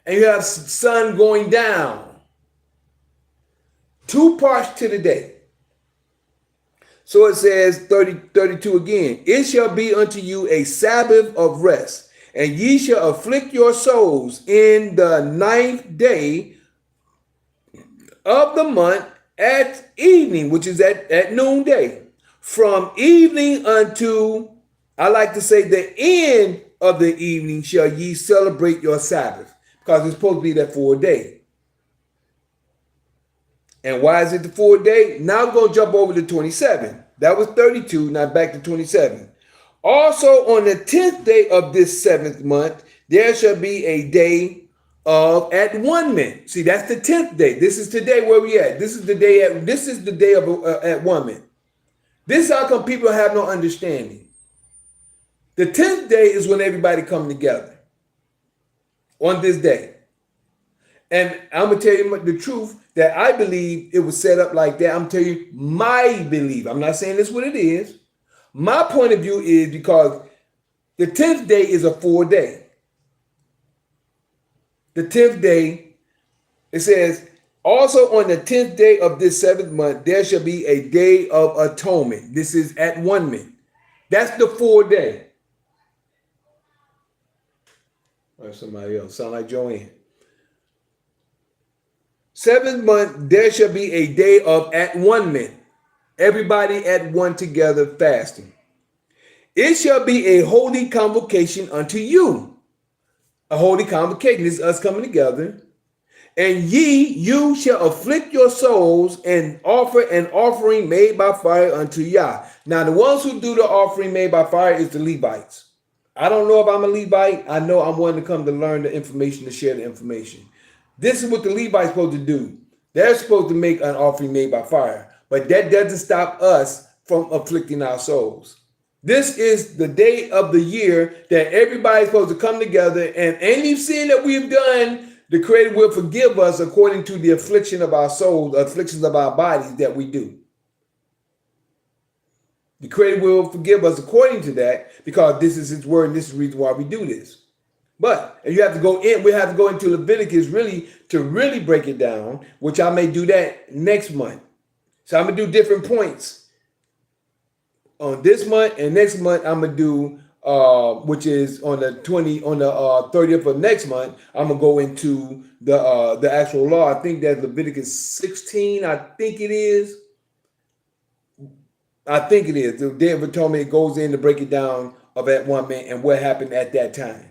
and you have sun going down. Two parts to the day. So it says 32 again, it shall be unto you a Sabbath of rest, and ye shall afflict your souls in the 9th day of the month at evening, which is at noonday. From evening unto, I like to say, the end of the evening shall ye celebrate your Sabbath, because it's supposed to be that full day. And why is it the full day? Now we're going to jump over to 27. That was 32, now back to 27. Also on the 10th day of this 7th month, there shall be a day of at one minute. See, that's the 10th day. This is today where we at. This is the day of at one minute. This is how come people have no understanding. The 10th day is when everybody come together on this day. And I'm going to tell you the truth, that I believe it was set up like that. I'm telling you my belief. I'm not saying this is what it is. My point of view is because the 10th day is a full day. The 10th day, it says, also on the 10th day of this 7th month, there shall be a day of atonement. This is at one minute. That's the full day. Or somebody else. Sound like Joanne. 7th month, there shall be a day of at one minute. Everybody at one together fasting. It shall be a holy convocation unto you. A holy convocation is us coming together. And you shall afflict your souls and offer an offering made by fire unto Yah. Now, the ones who do the offering made by fire is the Levites. I don't know if I'm a Levite. I know I'm one to come to learn the information, to share the information. This is what the Levites supposed to do. They're supposed to make an offering made by fire. But that doesn't stop us from afflicting our souls. This is the day of the year that everybody's supposed to come together, and any sin that we've done, the Creator will forgive us according to the affliction of our souls, afflictions of our bodies that we do. The Creator will forgive us according to that, because this is His word, and this is the reason why we do this. But if you have to go in, we have to go into Leviticus to really break it down, which I may do that next month. So I'm gonna do different points on this month, and next month I'm gonna do which is on the 30th of next month. I'm gonna go into the actual law. I think that's Leviticus 16. I think it is. The Day of Atonement, it goes in to break it down of at one minute and what happened at that time.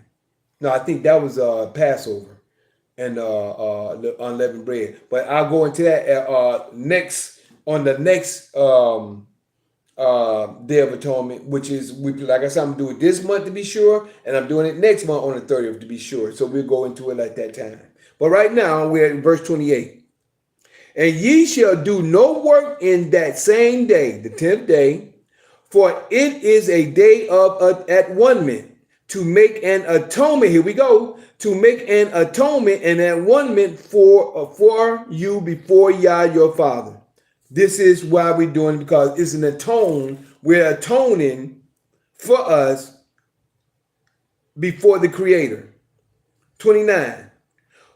No, I think that was Passover and the unleavened bread. But I'll go into that on the next Day of Atonement, which is, like I said, I'm doing it this month to be sure, and I'm doing it next month on the 30th to be sure. So we'll go into it at that time. But right now we're at verse 28. And ye shall do no work in that same day, the 10th day, for it is a day of at one minute. To make an atonement, here we go, to make an atonement and at one minute for you before Yah your Father. This is why we're doing it, because it's an atone. We're atoning for us before the Creator. 29.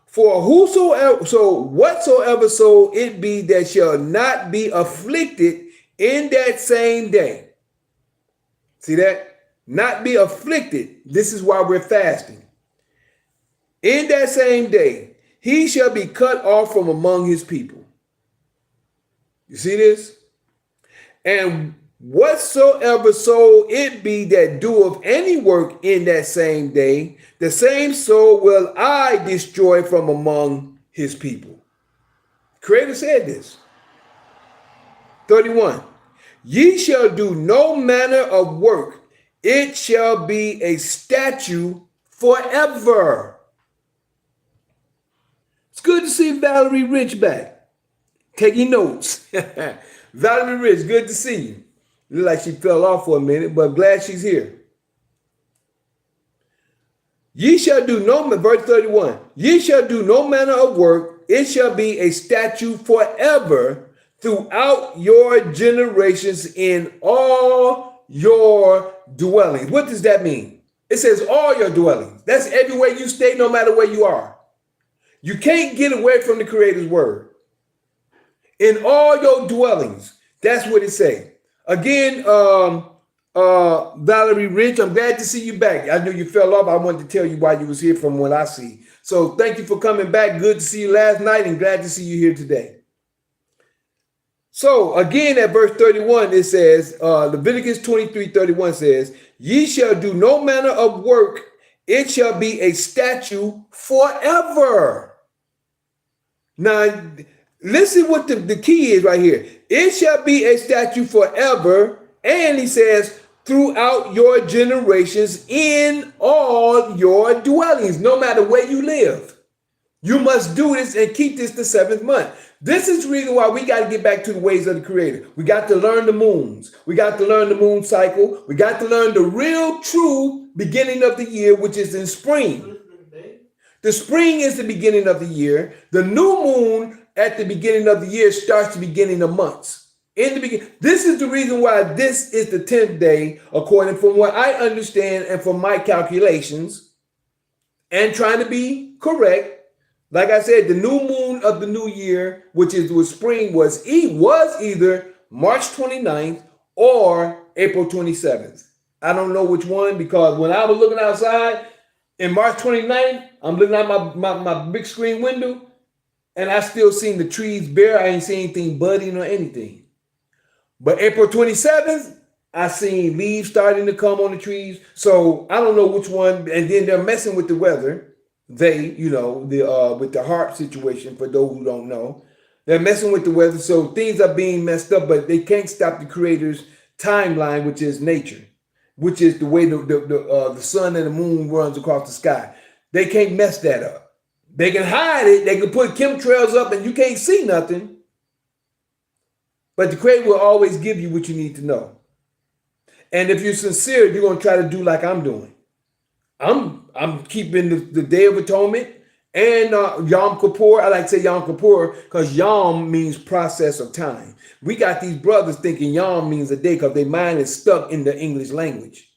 For whosoever, so whatsoever so it be that shall not be afflicted in that same day. See that? Not be afflicted. This is why we're fasting. In that same day, he shall be cut off from among his people. You see this? And whatsoever soul it be that doeth any work in that same day, the same soul will I destroy from among his people. Creator said this. 31. Ye shall do no manner of work. It shall be a statute forever. It's good to see Valerie Rich back. Taking notes. Valerie Rich, good to see you. Look like she fell off for a minute, but glad she's here. Ye shall do no, verse 31, ye shall do no manner of work. It shall be a statute forever throughout your generations in all your dwellings. What does that mean? It says all your dwellings. That's everywhere you stay, no matter where you are. You can't get away from the Creator's word. In all your dwellings. That's what it says. Again, Valerie Rich, I'm glad to see you back. I knew you fell off. I wanted to tell you why you was here from what I see. So thank you for coming back. Good to see you last night and glad to see you here today. So again, at verse 31, it says, Leviticus 23:31 says, ye shall do no manner of work. It shall be a statute forever. Now, listen what the key is right here. It shall be a statute forever. And he says, throughout your generations in all your dwellings, no matter where you live. You must do this and keep this the seventh month. This is the reason why we got to get back to the ways of the Creator. We got to learn the moons. We got to learn the moon cycle. We got to learn the real true beginning of the year, which is in spring. The spring is the beginning of the year. The new moon at the beginning of the year starts the beginning of months. In the beginning, this is the reason why this is the 10th day, according from what I understand and from my calculations, and trying to be correct. Like I said, the new moon of the new year, which was spring, was either March 29th or April 27th. I don't know which one, because when I was looking outside in March 29th, I'm looking out my big screen window, and I still seen the trees bare. I ain't seen anything budding or anything. But April 27th, I seen leaves starting to come on the trees. So I don't know which one. And then they're messing with the weather. They, with the HARP situation, for those who don't know, they're messing with the weather. So things are being messed up, but they can't stop the Creator's timeline, which is nature, which is the way the sun and the moon runs across the sky. They can't mess that up. They can hide it. They can put chemtrails up and you can't see nothing. But the Creator will always give you what you need to know. And if you're sincere, you're going to try to do like I'm doing. I'm keeping the Day of Atonement and Yom Kippur. I like to say Yom Kippur because Yom means process of time. We got these brothers thinking Yom means a day because their mind is stuck in the English language.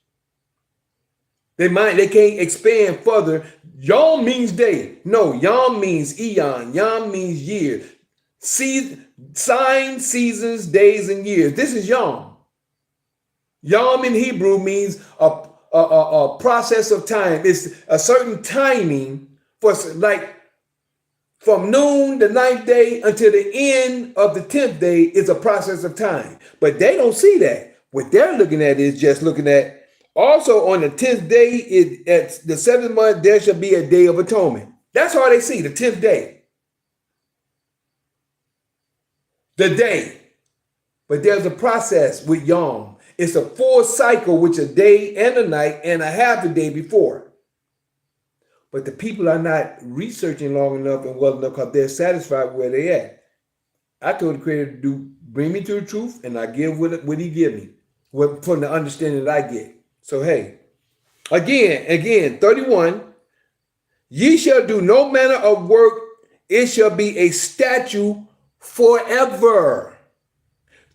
They can't expand further. Yom means day. No, Yom means eon. Yom means year. Signs, seasons, days, and years. This is Yom. Yom in Hebrew means a process of time. It's a certain timing for, like, from noon, the 9th day, until the end of the 10th day is a process of time. But they don't see that. What they're looking at is just looking at, also on the 10th day, at the 7th month, there shall be a Day of Atonement. That's all they see, the 10th day. The day. But there's a process with Yom. It's a full cycle, which a day and a night and a half a day before. But the people are not researching long enough and well enough because they're satisfied where they at. I told the Creator to bring me to the truth, and I give what he give me, from the understanding that I get. So hey, again, 31, ye shall do no manner of work. It shall be a statute forever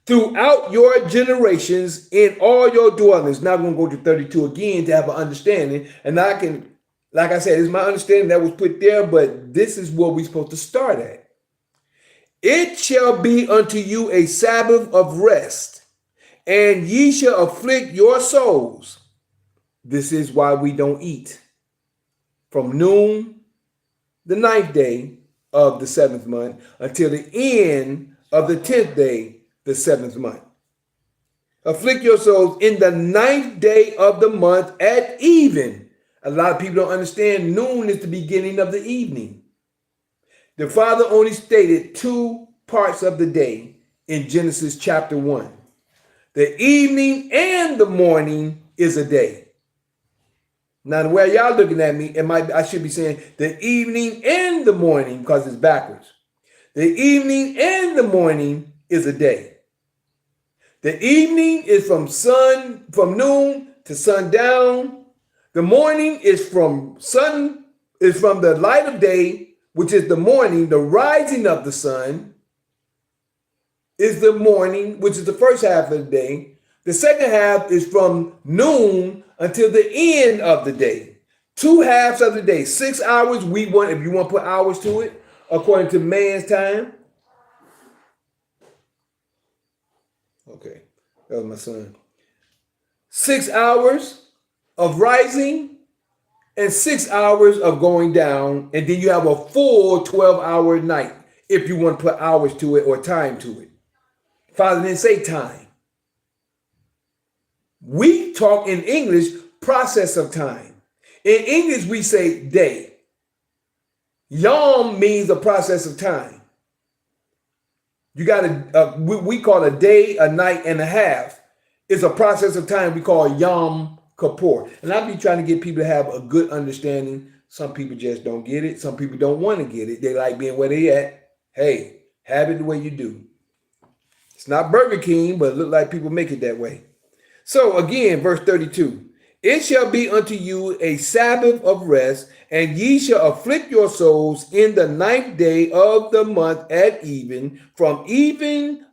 throughout your generations in all your dwellings. Now we're going to go to 32 again to have an understanding. And I can, like I said, it's my understanding that was put there, but this is where we're supposed to start at. It shall be unto you a Sabbath of rest, and ye shall afflict your souls. This is why we don't eat. From noon, the 9th day of the 7th month, until the end of the 10th day, the 7th month. Afflict your souls in the 9th day of the month at even. A lot of people don't understand noon is the beginning of the evening. The Father only stated 2 parts of the day in Genesis chapter 1. The evening and the morning is a day. Now, the way y'all looking at me, I should be saying the evening and the morning because it's backwards. The evening and the morning is a day. The evening is from noon to sundown. The morning is from the light of day, which is the morning. The rising of the sun is the morning, which is the first half of the day. The second half is from noon until the end of the day. 2 halves of the day, 6 hours. If you want to put hours to it, according to man's time. Okay, that was my son. 6 hours of rising and 6 hours of going down. And then you have a full 12-hour night if you want to put hours to it or time to it. Father didn't say time. We talk in English process of time. In English, we say day. Yom means a process of time. You got we call a day, a night, and a half. It's a process of time we call Yom Kippur. And I be trying to get people to have a good understanding. Some people just don't get it. Some people don't want to get it. They like being where they at. Hey, have it the way you do. It's not Burger King, but it look like people make it that way. So again, verse 32, it shall be unto you a Sabbath of rest, and ye shall afflict your souls in the 9th day of the month at even, from even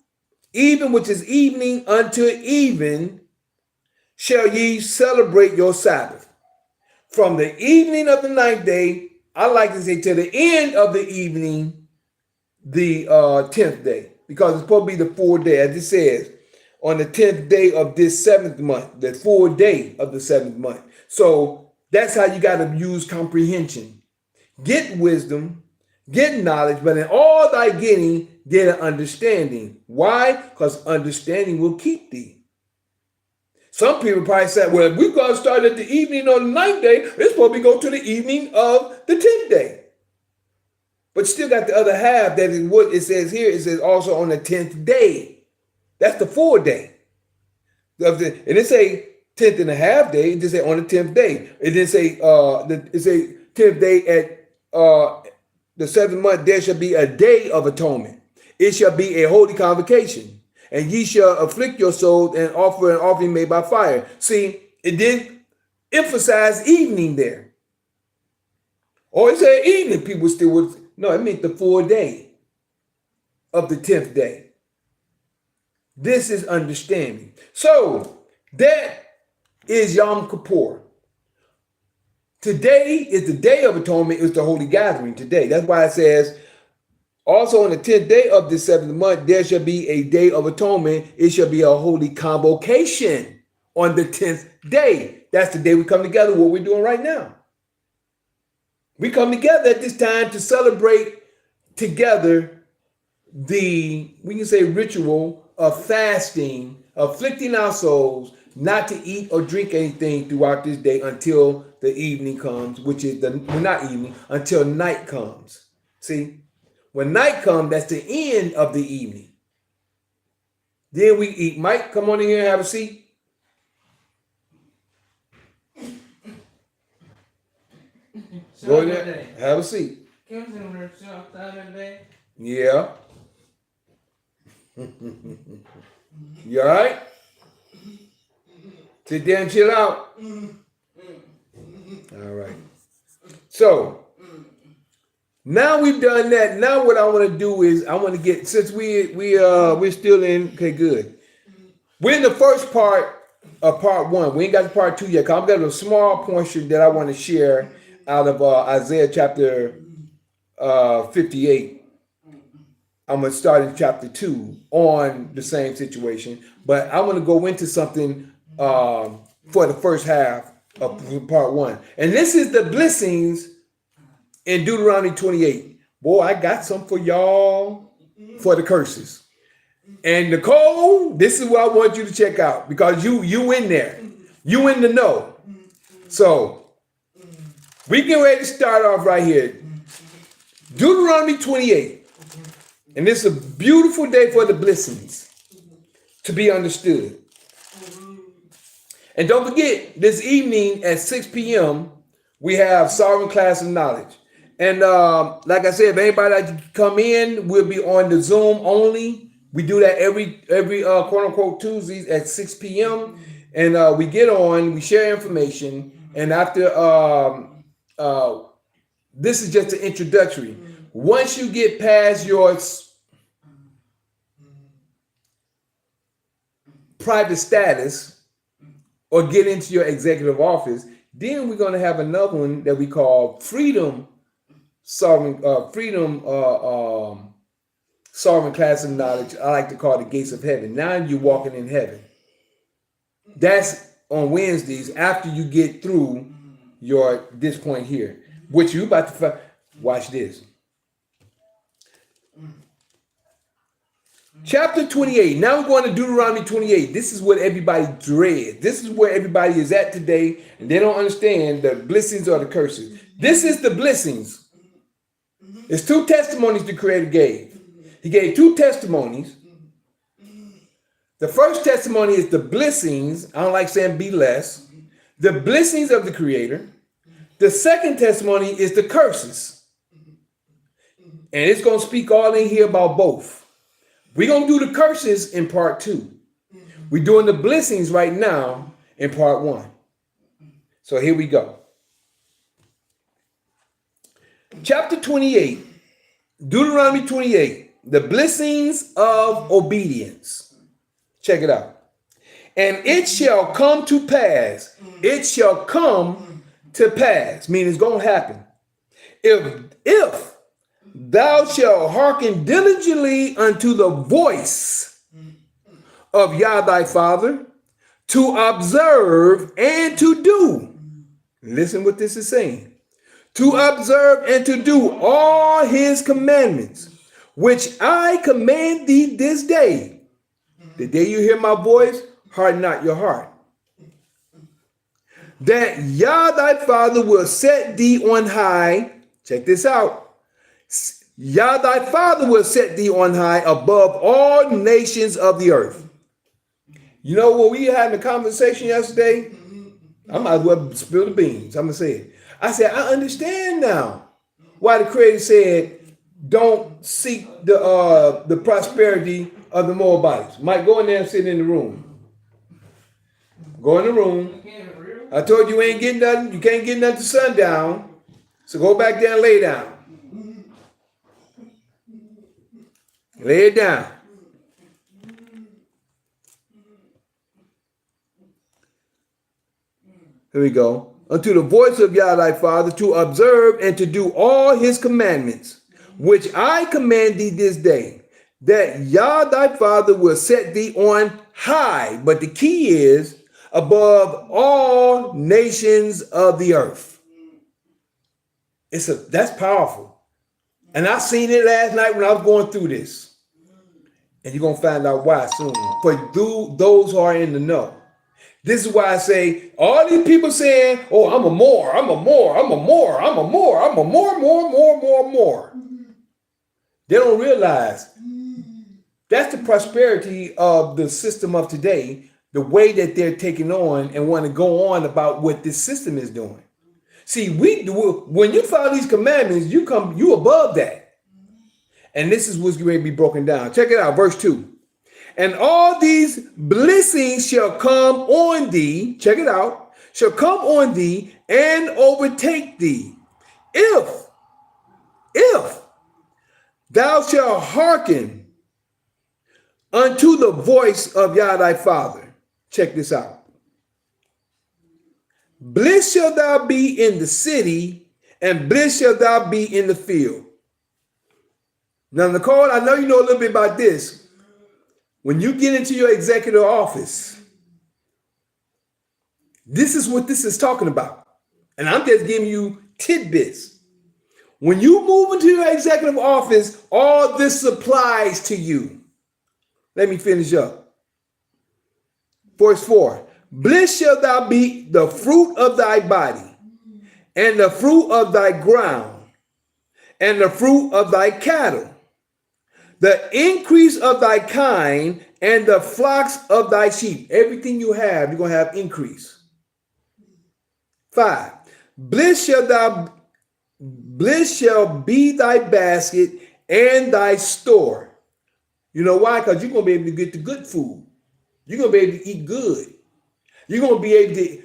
which is evening unto even, shall ye celebrate your Sabbath. From the evening of the 9th day, I like to say to the end of the evening, the 10th day, because it's supposed to be the full day, as it says, on the 10th day of this 7th month, the full day of the 7th month. So that's how you got to use comprehension. Get wisdom, get knowledge, but in all thy getting, get an understanding. Why? Because understanding will keep thee. Some people probably said, well, if we're going to start at the evening on the 9th day, it's supposed to go to the evening of the 10th day. But still got the other half that is what it says here. It says also on the 10th day. That's the full day. And it say 10th and a half day. It just say on the 10th day. It didn't say it say 10th day at the 7th month. There shall be a day of atonement. It shall be a holy convocation, and ye shall afflict your souls and offer an offering made by fire. See, it didn't emphasize evening there. Or it said evening. People still would no. It meant the full day of the 10th day. This is understanding. So that is Yom Kippur. Today is the Day of Atonement. It's the Holy Gathering today. That's why it says, also on the 10th day of this 7th month, there shall be a Day of Atonement. It shall be a holy convocation on the 10th day. That's the day we come together, what we're doing right now. We come together at this time to celebrate together we can say ritual of fasting, afflicting our souls, not to eat or drink anything throughout this day until the evening comes, which is not evening, until night comes. See, when night comes, that's the end of the evening. Then we eat. Mike, come on in here and have a seat. Go in there, have a seat. Yeah. You all right? Sit there and chill out. All right. So, Now we've done that. Now what I want to do is I want to get, since we're still in, okay, good. We're in the first part of part 1. We ain't got to part 2 yet. Cause I've got a small portion that I want to share out of Isaiah chapter 58. I'm going to start in chapter 2 on the same situation, but I want to go into something for the first half of part 1. And this is the blessings in Deuteronomy 28. Boy, I got some for y'all for the curses. And Nicole, this is what I want you to check out because you in there. You in the know. So we get ready to start off right here. Deuteronomy 28. And this is a beautiful day for the blessings to be understood. And don't forget, this evening at 6 p.m., we have Sovereign Class of Knowledge. And like I said, if anybody like to come in, we'll be on the Zoom only. We do that every quote unquote Tuesdays at 6 p.m. And we get on, we share information. And after this is just an introductory. Once you get past your private status or get into your executive office, then we're going to have another one that we call Freedom Sovereign Class of Knowledge. I like to call it the Gates of Heaven. Now you're walking in heaven. That's on Wednesdays after you get through this point here, which you about to watch this. Chapter 28. Now we're going to Deuteronomy 28. This is what everybody dreads. This is where everybody is at today, and they don't understand the blessings or the curses. This is the blessings. It's 2 testimonies the Creator gave. He gave 2 testimonies. The first testimony is the blessings. I don't like saying be less. The blessings of the Creator. The second testimony is the curses. And it's going to speak all in here about both. We're going to do the curses in part 2. We're doing the blessings right now in part 1. So here we go. Chapter 28, Deuteronomy 28, the blessings of obedience. Check it out. And it shall come to pass. It shall come to pass. Meaning it's going to happen. If thou shalt hearken diligently unto the voice of Yah thy Father, to observe and to do. Listen what this is saying. To observe and to do all his commandments, which I command thee this day. The day you hear my voice, harden not your heart. That Yah thy Father will set thee on high. Check this out. Yah thy Father will set thee on high above all nations of the earth. You know what we had in a conversation yesterday? I might as well spill the beans. I'm going to say it. I said, I understand now why the Creator said, don't seek the prosperity of the Moabites. Mike, go in there and sit in the room. Go in the room. I told you ain't getting nothing. You can't get nothing to sundown. So go back there and lay down. Lay it down. Here we go. Unto the voice of Yah thy Father, to observe and to do all his commandments, which I command thee this day, that Yah thy Father will set thee on high. But the key is above all nations of the earth. That's powerful. And I seen it last night when I was going through this. And you're going to find out why soon. For those who are in the know. This is why I say, all these people saying, oh, I'm a more. They don't realize that's the prosperity of the system of today, the way that they're taking on and want to go on about what this system is doing. See, when you follow these commandments, you above that. And this is what's going to be broken down. Check it out, verse 2. And all these blessings shall come on thee, check it out, shall come on thee and overtake thee, if If thou shalt hearken unto the voice of Yah thy Father. Check this out. Bliss shall thou be in the city, and bliss shall thou be in the field. Now, Nicole, I know you know a little bit about this. When you get into your executive office, this is what this is talking about. And I'm just giving you tidbits. When you move into your executive office, all this applies to you. Let me finish up. Verse 4. Bliss shall thou be the fruit of thy body, and the fruit of thy ground, and the fruit of thy cattle, the increase of thy kind, and the flocks of thy sheep. Everything you have, you're going to have increase. 5. Bliss shall be thy basket and thy store. You know why? Because you're going to be able to get the good food. You're going to be able to eat good. You're going to be able to,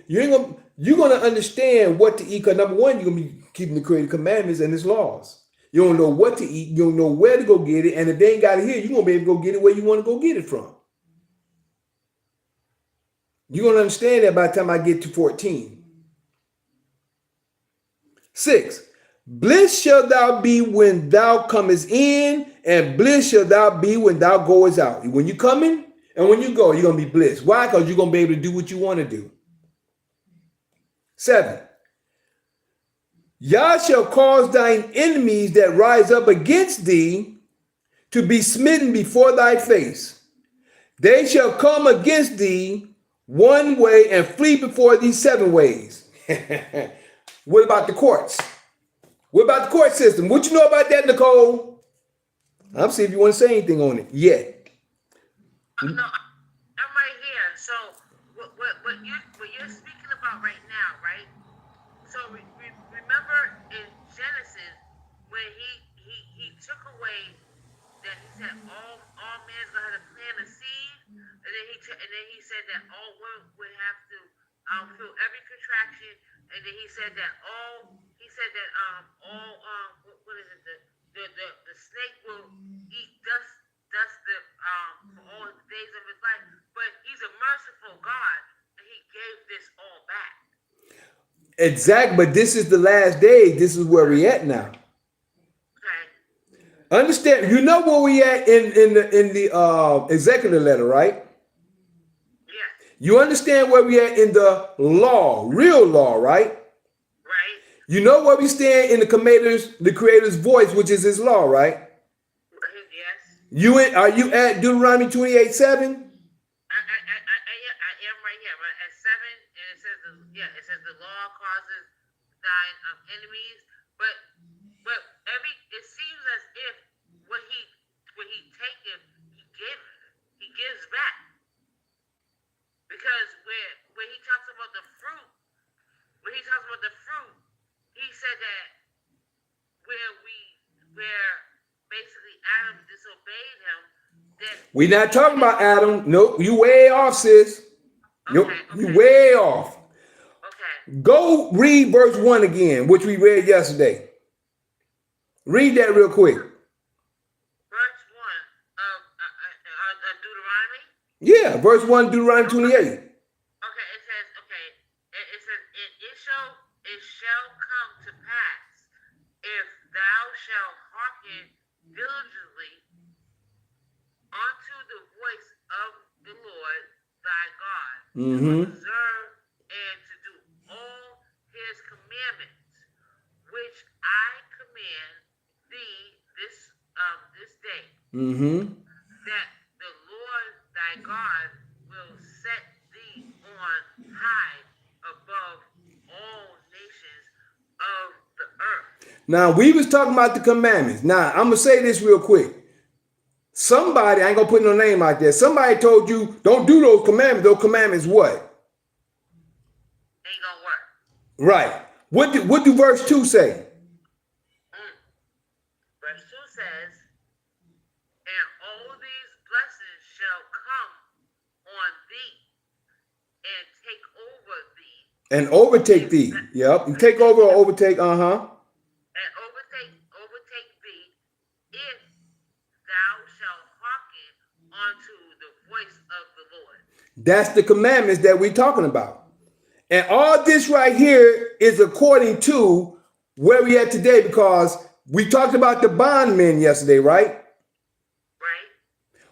you're going to understand what to eat. Because number one, you're going to be keeping the created commandments and his laws. You don't know what to eat. You don't know where to go get it. And if they ain't got it here, you're going to be able to go get it where you want to go get it from. You're going to understand that by the time I get to 14. 6. Bliss shall thou be when thou comest in, and bliss shall thou be when thou goest out. When you come in and when you go, you're going to be blessed. Why? Because you're going to be able to do what you want to do. 7. Yah shall cause thine enemies that rise up against thee to be smitten before thy face. They shall come against thee one way and flee before thee 7 ways. What about the courts? What about the court system? What you know about that, Nicole? I'm seeing if you want to say anything on it. Yeah. No, I'm right here. So what you're speaking about right now, right? So remember in Genesis when he took away that he said all men's gonna have to plant a seed, and then he said that all women would have to fill every contraction, and then he said that what is it, the snake will eat dust for all the days of his life, but he's a merciful God and he gave this all back. Exactly, but this is the last day. This is where we at now. Okay. Understand? You know where we at in the executive letter, right? Yeah. You understand where we at in the law, real law, right? Right. You know where we stand in the Creator's voice, which is his law, right? Yes. Are you at Deuteronomy 28:7? I am right here. Right at 7, and it says the law causes thine enemies, but it seems as if what he taketh, he gives back, because when he talks about the fruit, he said that where basically Adam disobeyed him. We're not talking about Adam. Nope, you way off, sis. Nope, Okay. you way off. Okay. Go read verse 1 again, which we read yesterday. Read that real quick. Verse 1 of Deuteronomy? Yeah, verse 1, Deuteronomy 28. Okay, it says, it shall come to pass, if thou shalt hearken diligently unto the voice of the Lord thy God, to observe and to do all his commandments, which I command thee this day, that the Lord thy God will set thee on high above all nations of the earth. Now, we was talking about the commandments. Now, I'm going to say this real quick. Somebody, I ain't going to put no name out there. Somebody told you, don't do those commandments. Those commandments what? Ain't gonna work. Right. What do verse 2 say? Verse 2 says, and all these blessings shall come on thee and take over thee. And overtake thee. Yep. You take over or overtake, And overtake That's the commandments that we're talking about. And all this right here is according to where we at today, because we talked about the bondmen yesterday, right? Right.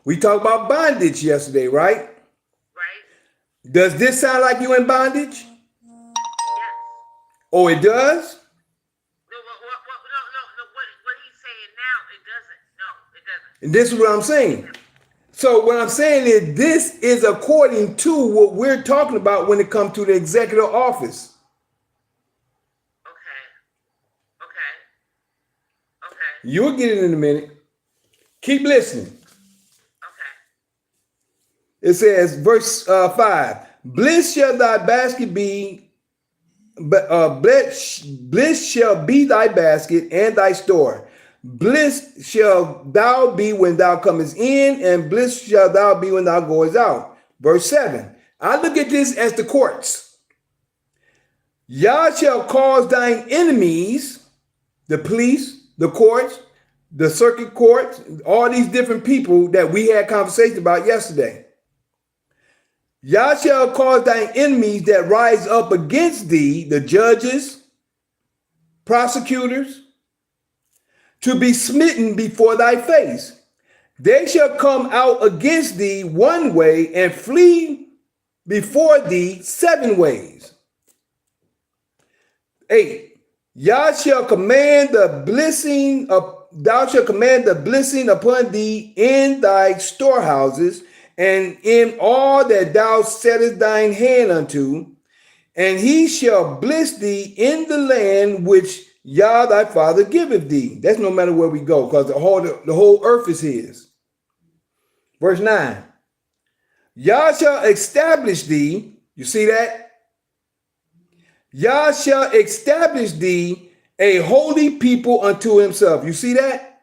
We talked about bondage yesterday, right? Right. Does this sound like you in bondage? Yes. Oh, it does? No, no. What he's saying now, it doesn't. No, it doesn't. And this is what I'm saying. So what I'm saying is this is according to what we're talking about when it comes to the executive office. Okay. Okay. Okay. You'll get it in a minute. Keep listening. Okay. It says, verse 5, bliss shall thy basket be, bliss shall be thy basket and thy store. Bliss shall thou be when thou comest in, and bliss shall thou be when thou goest out. Verse 7, I look at this as the courts. Yah shall cause thine enemies, the police, the courts, the circuit courts, all these different people that we had conversation about yesterday. Yah shall cause thine enemies that rise up against thee, the judges, prosecutors, to be smitten before thy face. They shall come out against thee one way and flee before thee 7 ways. 8. Yah shall command the blessing of, thou shalt command the blessing upon thee in thy storehouses and in all that thou settest thine hand unto, and he shall bless thee in the land which Yah thy father giveth thee. That's no matter where we go, because the whole earth is his. Verse 9. Yah shall establish thee. You see that? Yah shall establish thee a holy people unto himself. You see that?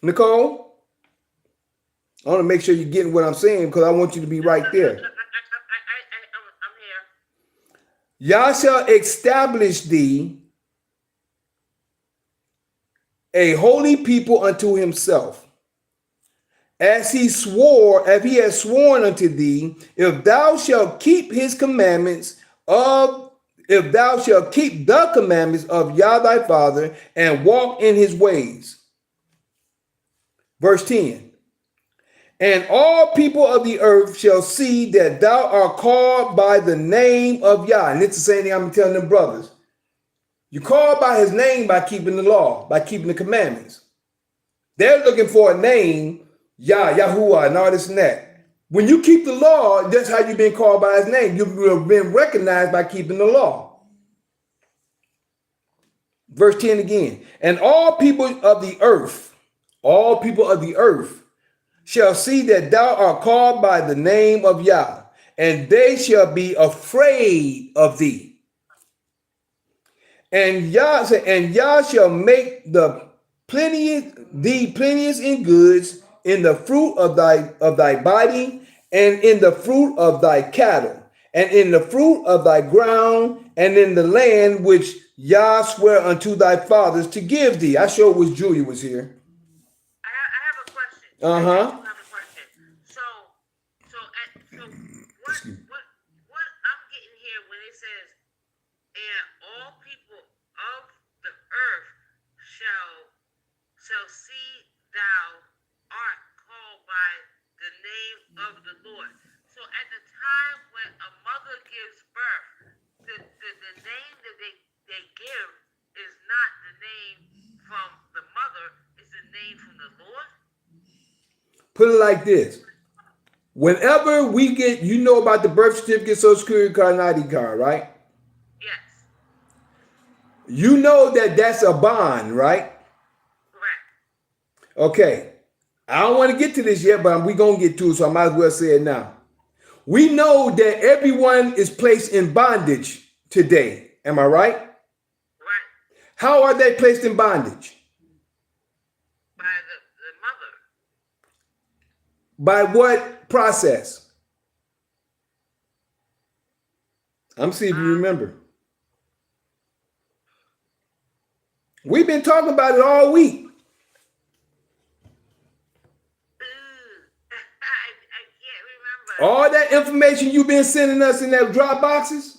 Nicole? I want to make sure you're getting what I'm saying, because I want you to be right there. I'm here. Yah shall establish thee a holy people unto himself, as he has sworn unto thee, if thou shalt keep his commandments if thou shalt keep the commandments of Yah thy father and walk in his ways. Verse 10. And all people of the earth shall see that thou art called by the name of Yah. And it's the same thing I'm telling them brothers. You're called by his name by keeping the law, by keeping the commandments. They're looking for a name, Yah, Yahuwah, and all this and that. When you keep the law, that's how you've been called by his name. You've been recognized by keeping the law. Verse 10 again. And all people of the earth shall see that thou art called by the name of Yah, and they shall be afraid of thee. And Yah shall make the plenteous in goods, in the fruit of thy body, and in the fruit of thy cattle, and in the fruit of thy ground, and in the land which Yah sware unto thy fathers to give thee. I sure wish Julia was here. I have a question. Uh-huh. I have a question. So what I'm getting here when it says, and all people of the earth shall see thou art called by the name of the Lord. So at the time when a mother gives birth, the name that they give is not the name from the mother, it's the name from the Lord. Put it like this. Whenever we get, you know about the birth certificate, social security card, and ID card, right? Yes. You know that that's a bond, right? Correct. Okay. I don't want to get to this yet, but we're going to get to it, so I might as well say it now. We know that everyone is placed in bondage today. Am I right? Right. How are they placed in bondage? By the mother. By what process? I'm seeing if you remember. We've been talking about it all week. All that information you've been sending us in that drop boxes,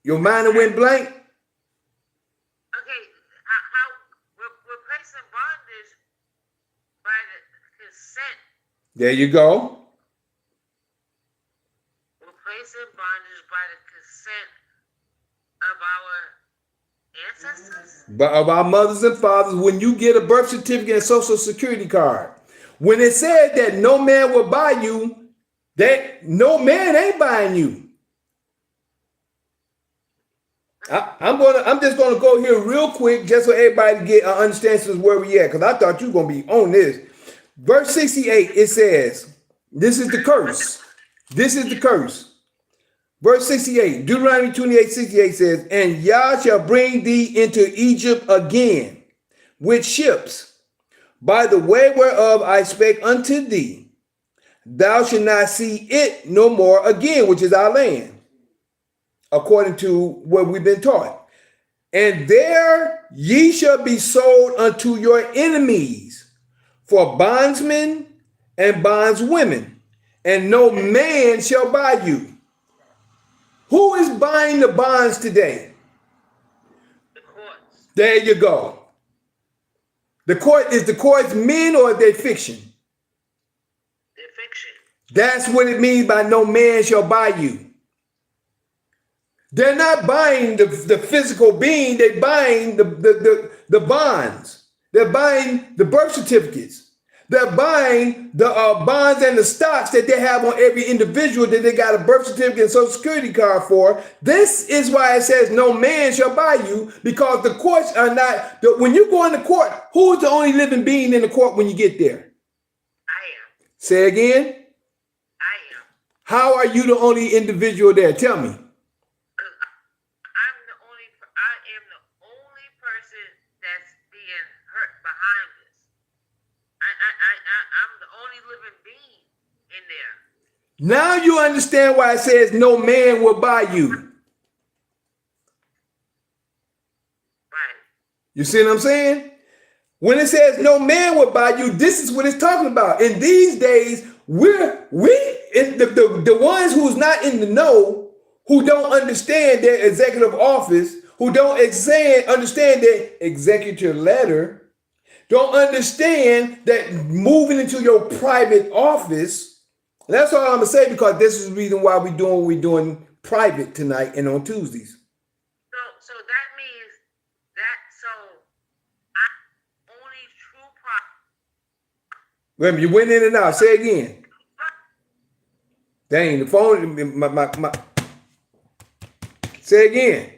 your mind went blank. Okay, how we're placing bondage by the consent. There you go. We're placing bondage by the consent of our ancestors. But of our mothers and fathers, when you get a birth certificate and social security card, when it said that no man will buy you, that no man ain't buying you. I'm just gonna go here real quick just so everybody get understands where we at, because I thought you were gonna be on this. Verse 68, it says, this is the curse. This is the curse. Verse 68, Deuteronomy 28:68 says, and Yah shall bring thee into Egypt again with ships, by the way whereof I spake unto thee. Thou shalt not see it no more again, which is our land, according to what we've been taught. And there ye shall be sold unto your enemies for bondsmen and bondswomen, and no man shall buy you. Who is buying the bonds today? The courts. There you go. The courts men or are they fiction? They're fiction. That's what it means by no man shall buy you. They're not buying the physical being, they're buying the bonds. They're buying the birth certificates. They're buying the bonds and the stocks that they have on every individual that they got a birth certificate and social security card for. This is why it says no man shall buy you, because the courts are not, when you go into court, who is the only living being in the court when you get there? I am. Say again. I am. How are you the only individual there? Tell me. I am the only person that's being hurt behind this. I'm the only living being in there. Now you understand why it says no man will buy you. Right. You see what I'm saying? When it says no man will buy you, this is what it's talking about. In these days, the ones who's not in the know, who don't understand their executive office, who don't understand their executive letter, don't understand that moving into your private office. That's all I'm gonna say, because this is the reason why we're doing what we're doing private tonight and on Tuesdays. So that means that I'm only true prophet. Wait a minute, you went in and out. Say again. Dang, the phone. My. Say again.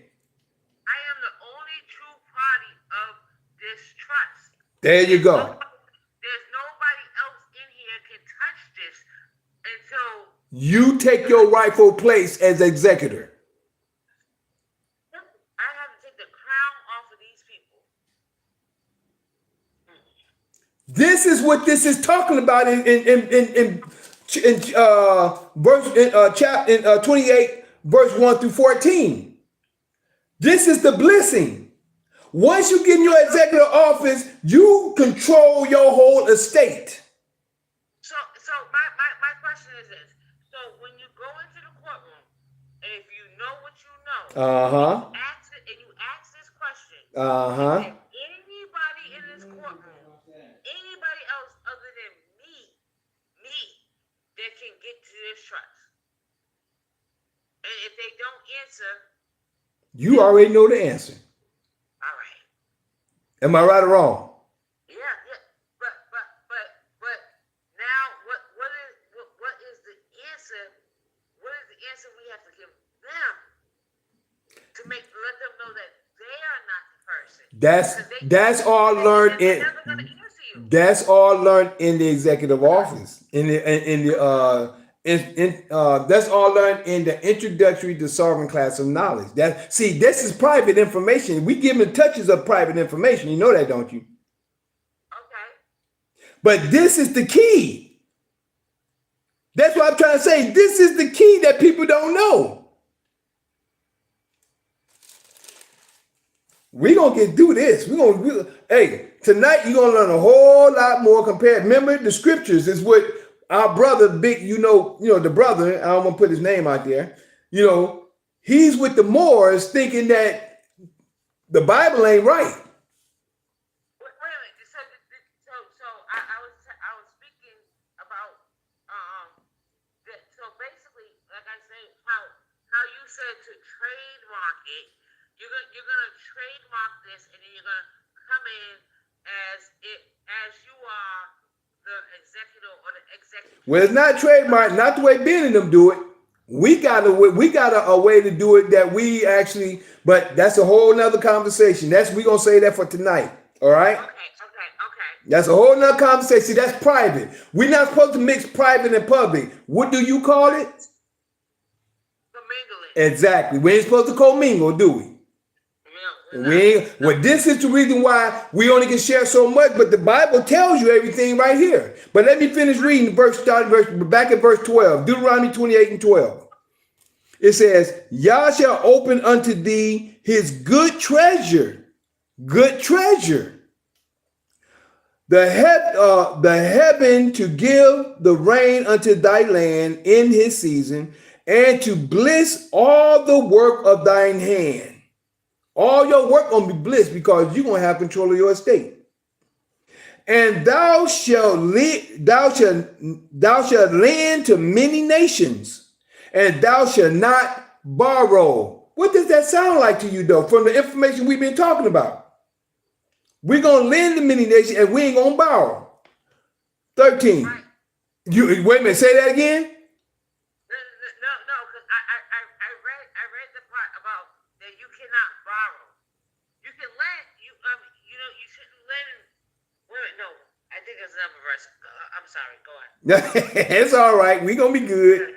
I am the only true party of this trust. There you go. There's nobody else in here can touch this until you take your rightful place as executor. I have to take the crown off of these people. This is what this is talking about in chapter 28, verse 1 through 14. This is the blessing. Once you get in your executive office, you control your whole estate. So my question is this. So when you go into the courtroom, and if you know what you know, you ask this question, is there anybody in this courtroom, anybody else other than me, that can get to this trust? And if they don't answer, you already know the answer. all right. Am I right or wrong? Yeah. But now what is the answer? What is the answer we have to give them to let them know that they are not the person? That's all learned in. That's all learned in the executive office. That's all learned in the introductory to sovereign class of knowledge. This is private information. We give them touches of private information. You know that, don't you? Okay. But this is the key. That's what I'm trying to say. This is the key that people don't know. We're gonna get through this. Hey, tonight you're gonna learn a whole lot more compared. Remember, the scriptures is what our brother, big, the brother, I don't want to put his name out there, he's with the Moors thinking that the Bible ain't right. Wait a minute. So I was speaking about that. So basically, like I said, how you said to trademark it. You're gonna trademark this, and then you're gonna come in as you are the executive or the executive. Well, it's not trademark, not the way Ben and them do it. We got a way to do it that we actually, but that's a whole nother conversation. We're gonna say that for tonight. All right. Okay. That's a whole nother conversation. See, that's private. We're not supposed to mix private and public. What do you call it? Commingling. Exactly. We ain't supposed to commingle, do we? Well, this is the reason why we only can share so much, but the Bible tells you everything right here. But let me finish reading back at verse 12, Deuteronomy 28 and 12. It says, Yah shall open unto thee his good treasure, the heaven to give the rain unto thy land in his season, and to bless all the work of thine hand. All your work gonna be blessed because you're gonna have control of your estate. And thou shalt lend to many nations, and thou shalt not borrow. What does that sound like to you, though, from the information we've been talking about? We're gonna lend to many nations, and we ain't gonna borrow. 13. You wait a minute, say that again. No, because I read the part about that you cannot borrow. You can lend. You shouldn't lend. Wait, no, I think it's another verse. I'm sorry. Go on. It's all right. We're gonna be good.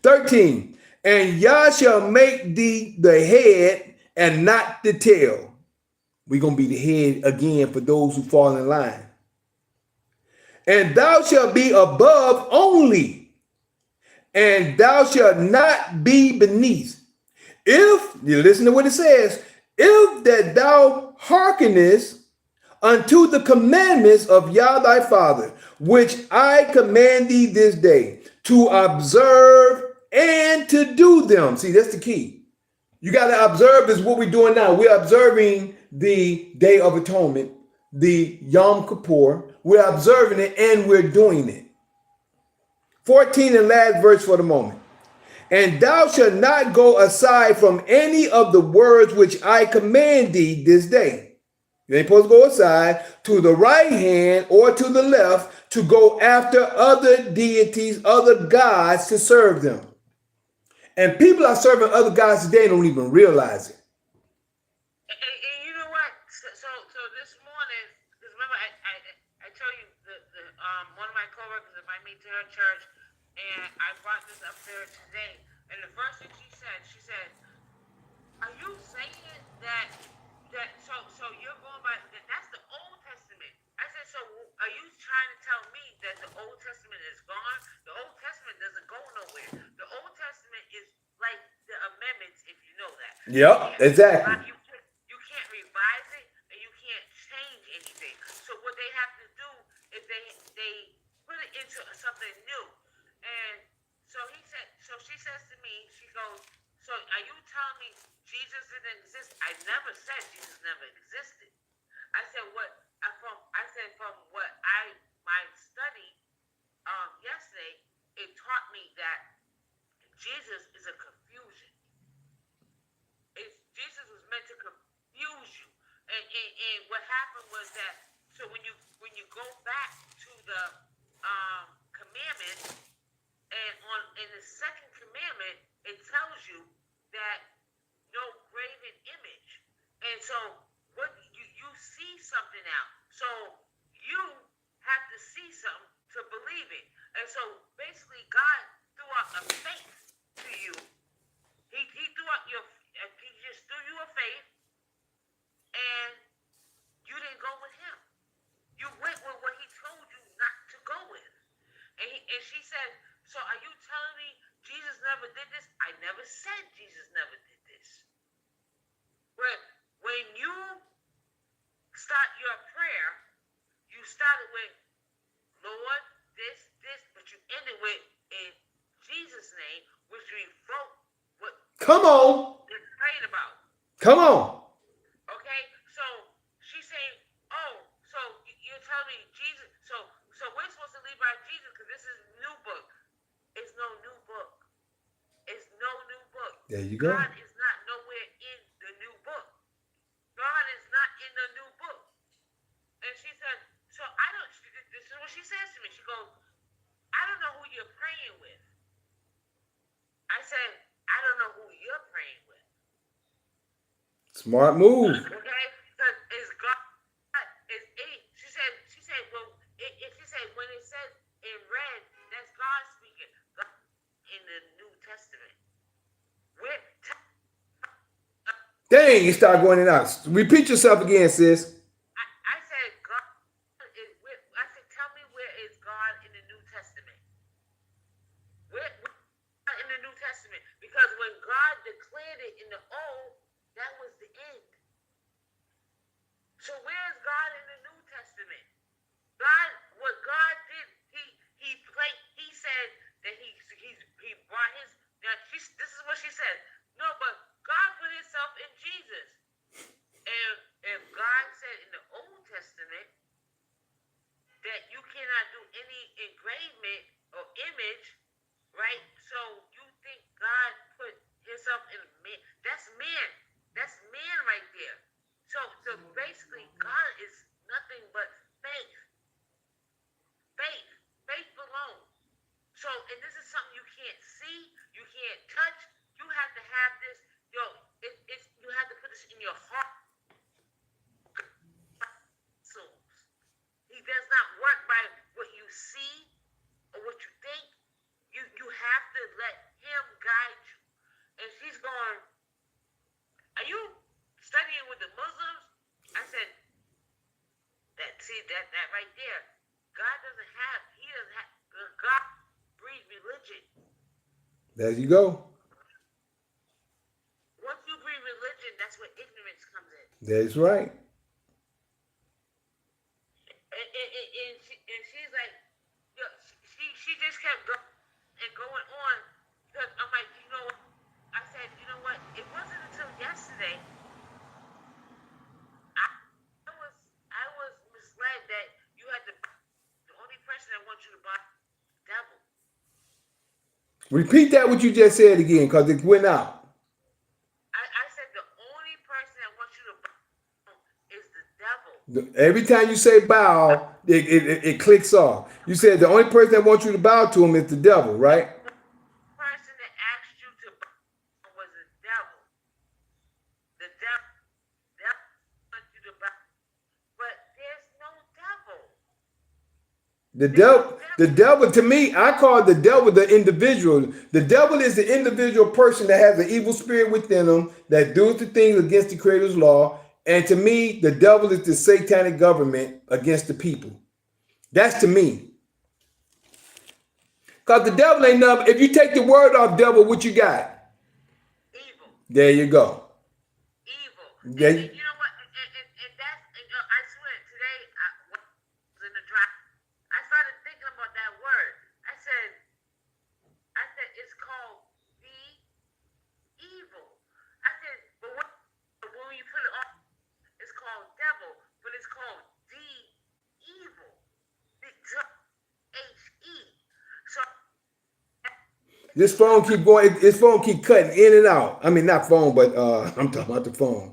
13. And Yah shall make thee the head and not the tail. We're gonna be the head again for those who fall in line. And thou shalt be above only, and thou shalt not be beneath. If you listen to what it says, if that thou hearkenest unto the commandments of Yah thy Father, which I command thee this day, to observe and to do them. See, that's the key. You got to observe is what we're doing now. We're observing the Day of Atonement, the Yom Kippur. We're observing it and we're doing it. 14 and last verse for the moment. And thou shalt not go aside from any of the words which I command thee this day. You ain't supposed to go aside to the right hand or to the left to go after other deities, other gods to serve them. And people are serving other gods today and don't even realize it. And you know what? So this morning, because remember I told you one of my coworkers invited me to her church, and I brought this up there today. And the first thing she said, "Are you saying that so you're going by that's the Old Testament?" I said, "So are you trying to tell me that the Old Testament is gone? The Old Testament doesn't go nowhere. The Old Testament is like the amendments, if you know that. Yep, exactly. You can't revise it, and you can't change anything. So what they have to do is they put it into something new." And so she says to me, she goes, "So are you telling me Jesus didn't exist?" I never said Jesus never existed. I said from what my study yesterday, it taught me that Jesus is a confusion. Jesus was meant to confuse you. And what happened was that so when you go back to the commandments, and in the second commandment, it tells you that no graven image. And so what you see something out. So you have to see something to believe it. And so basically God threw out a faith to you. He just threw you a faith, and you didn't go with him. You went with what he told you not to go with. And she said, "So are you telling me Jesus never did this?" I never said Jesus never did this. When you Come on. They're praying about. Come on. Okay, so she's saying, "Oh, so you're telling me Jesus? So we're supposed to leave out Jesus because this is new book. It's no new book. It's no new book. There you go. God is not nowhere in the new book. God is not in the new book." And she said, "So I don't." This is what she says to me. She goes, "I don't know who you're praying with." I said, "I don't know who you're praying with." Smart move. Okay, because it's God. It's it. She said, well, she said when it says in red, that's God speaking. God in the New Testament. Dang, you start going in and out. Repeat yourself again, sis. I said God is. I said, tell me where is God in the New Testament? Where in the New Testament? Because when God declared it in the Old, that was the end. So where is God in the New Testament? What God did, he said that he brought his. This is what she said. No, but God put himself in Jesus. And if God said in the Old Testament that you cannot do any engravement or image, right? So you think God put himself in man? That's man. That's man right there. So basically, God is nothing but faith. Faith alone. So, and this is something you can't see, you can't touch. You have to have this. You have to put this in your heart. He does not work by what you see or what you think. You have to let him guide you. And she's going, "Are you studying with the Muslims?" I said, that right there. God doesn't have. God breeds religion. There you go. Once you breed religion, that's where ignorance comes in. That's right. And she's like, she just kept going on. Because I'm like, you know what? I said, you know what? It wasn't until yesterday I was misled that you had to. The only person that wants you to buy the devil. Repeat that what you just said again, because it went out. I said the only person that wants you to buy is the devil. Every time you say bow, it clicks off. You said the only person that wants you to bow to him is the devil, right? The person that asked you to bow was the devil. The devil wants you to bow. But there's no devil. The devil, to me, I call the devil the individual. The devil is the individual person that has an evil spirit within them that does the things against the Creator's law. And to me, the devil is the satanic government against the people. That's to me. Because the devil ain't nothing. If you take the word off devil, what you got? Evil. There you go. Evil. Yeah. And you know what? And that's, I swear, today, when I was in the drive, I started thinking about that word. I said, it's called the evil. I said, but when you put it on, it's called devil, but it's called the evil. H-E. So This phone keep going. This phone keep cutting in and out. I mean, not phone, but I'm talking about the phone.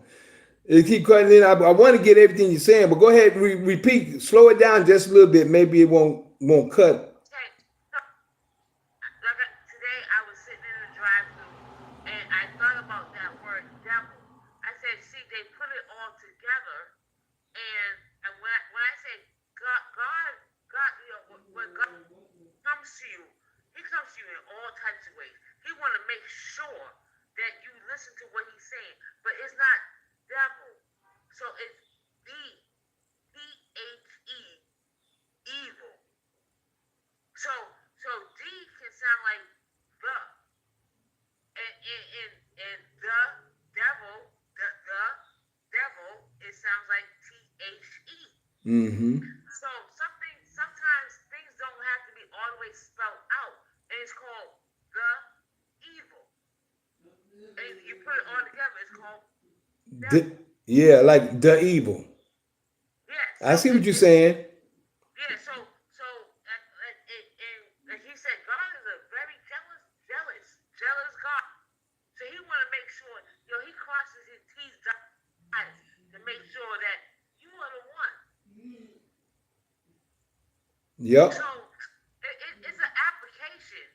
It keep cutting in. I want to get everything you're saying, but go ahead, repeat. Slow it down just a little bit. Maybe it won't cut. Today I was sitting in the drive-thru and I thought about that word devil. I said, see, they put it all together, and when I say God, when God comes to you, He comes to you in all types of ways. He want to make sure that you listen to what He's saying, but it's not devil. So it's D-P-H-E, evil. So D can sound like the, and the devil, it sounds like T-H-E. Mm-hmm. So sometimes things don't have to be all the way spelled out, and it's called the evil. and you put it all together, it's called devil. Yeah, like the evil. Yeah, I so see what you're saying. yeah, so and he said God is a very jealous God. So he want to make sure, he crosses his T's, dots his I's to make sure that you are the one. So Yep. it's an application.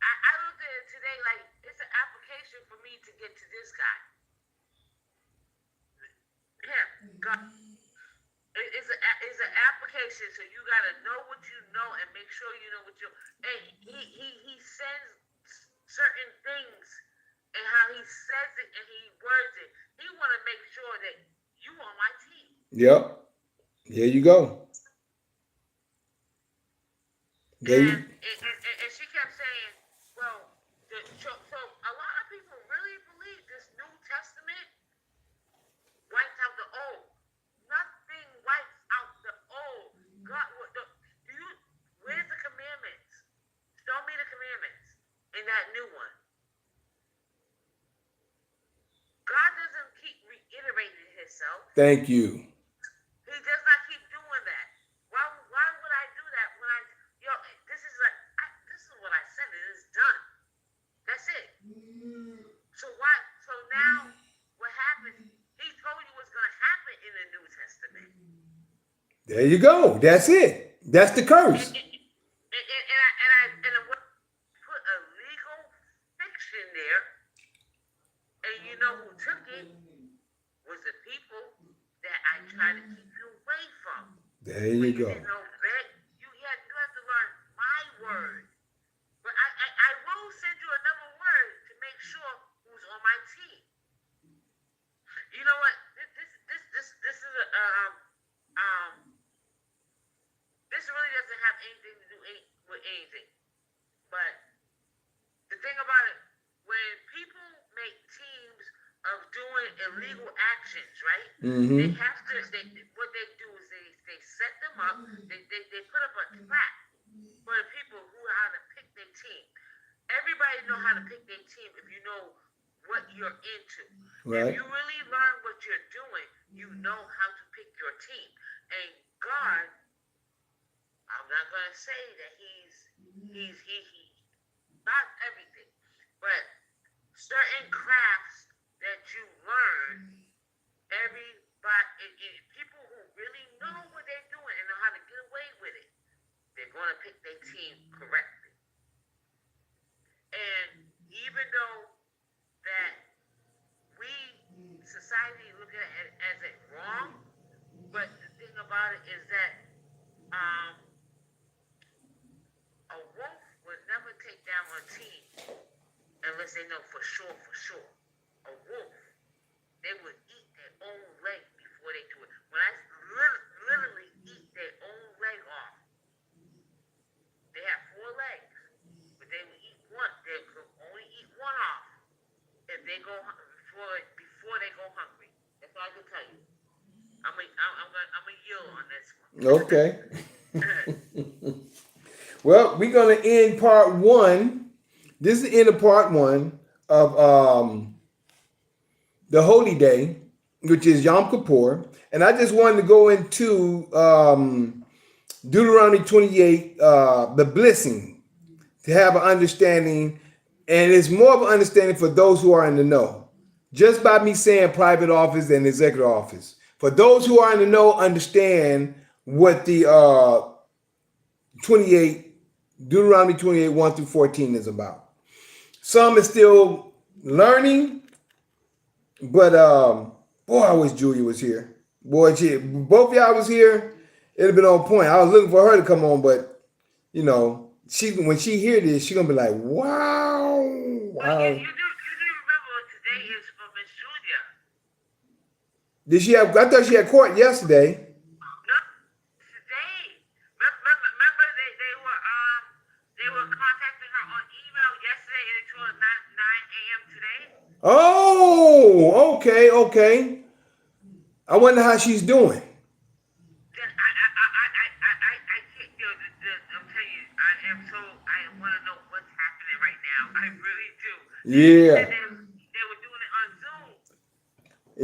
I looked at it today like it's an application for me to get to this guy. Him, God. It's an application, so you gotta know what you know and make sure you know what you. And he sends certain things and how he says it and he words it. He want to make sure that you on my team. Yep. There you go. There And you. and she kept saying, well, so a lot of people really believe this New Testament wipes out the old. Nothing wipes out the old. God, where's the commandments? Show me the commandments in that new one. God doesn't keep reiterating himself. Thank you. He does not keep doing that. Why would I do that when this is what I said, it is done. That's it. So now what happens? He told you what's gonna happen in the New Testament. There you go. That's it. That's the curse. And I put a legal fiction there, and you know who took it was the people that I tried to keep you away from. There you go. Didn't obey. You have to learn my word. But I will send you another word to make sure who's on my team. You know what? This is this really doesn't have anything to do with anything. But the thing about it, when people make teams of doing illegal actions, right? Mm-hmm. They have to. What they do is they set them up. They put up a trap for the people who know how to pick their team. Everybody know how to pick their team if you know what you're into. Right. If you really learn what you're doing, you know how to pick your team. And God, I'm not gonna say that he's not everything, but certain crafts that you learn, people who really know what they're doing and know how to get away with it, they're gonna pick their team correctly. And even though that society look at it as it wrong, but the thing about it is that a wolf would never take down a team unless they know for sure. A wolf, they would eat their own leg before they do it. When I literally eat their own leg off, they have 4 legs, but they will eat one. They could only eat one off if they go before they go hungry. That's all I can tell you. I'm a yield on this one. Okay. Well, we're gonna end part 1. This is the end of part 1 of the holy day, which is Yom Kippur, and I just wanted to go into Deuteronomy 28, the blessing, to have an understanding, and it's more of an understanding for those who are in the know. Just by me saying private office and executive office, for those who are in the know, understand what the 28 Deuteronomy 28 1 through 14 is about. Some is still learning, but boy, I wish Julia was here. Boy, both of y'all was here, it'd have been on point. I was looking for her to come on, but you know, when she hear this, she's gonna be like, wow. Well, you do remember today is for Miss Julia. Did she have? I thought she had court yesterday. No, today. Remember they were contacting her on email yesterday and it was 9 a.m. today. Oh, okay. I wonder how she's doing. I'm telling you, I want to know what's happening right now. I really do. They Yeah. said they were doing it on Zoom.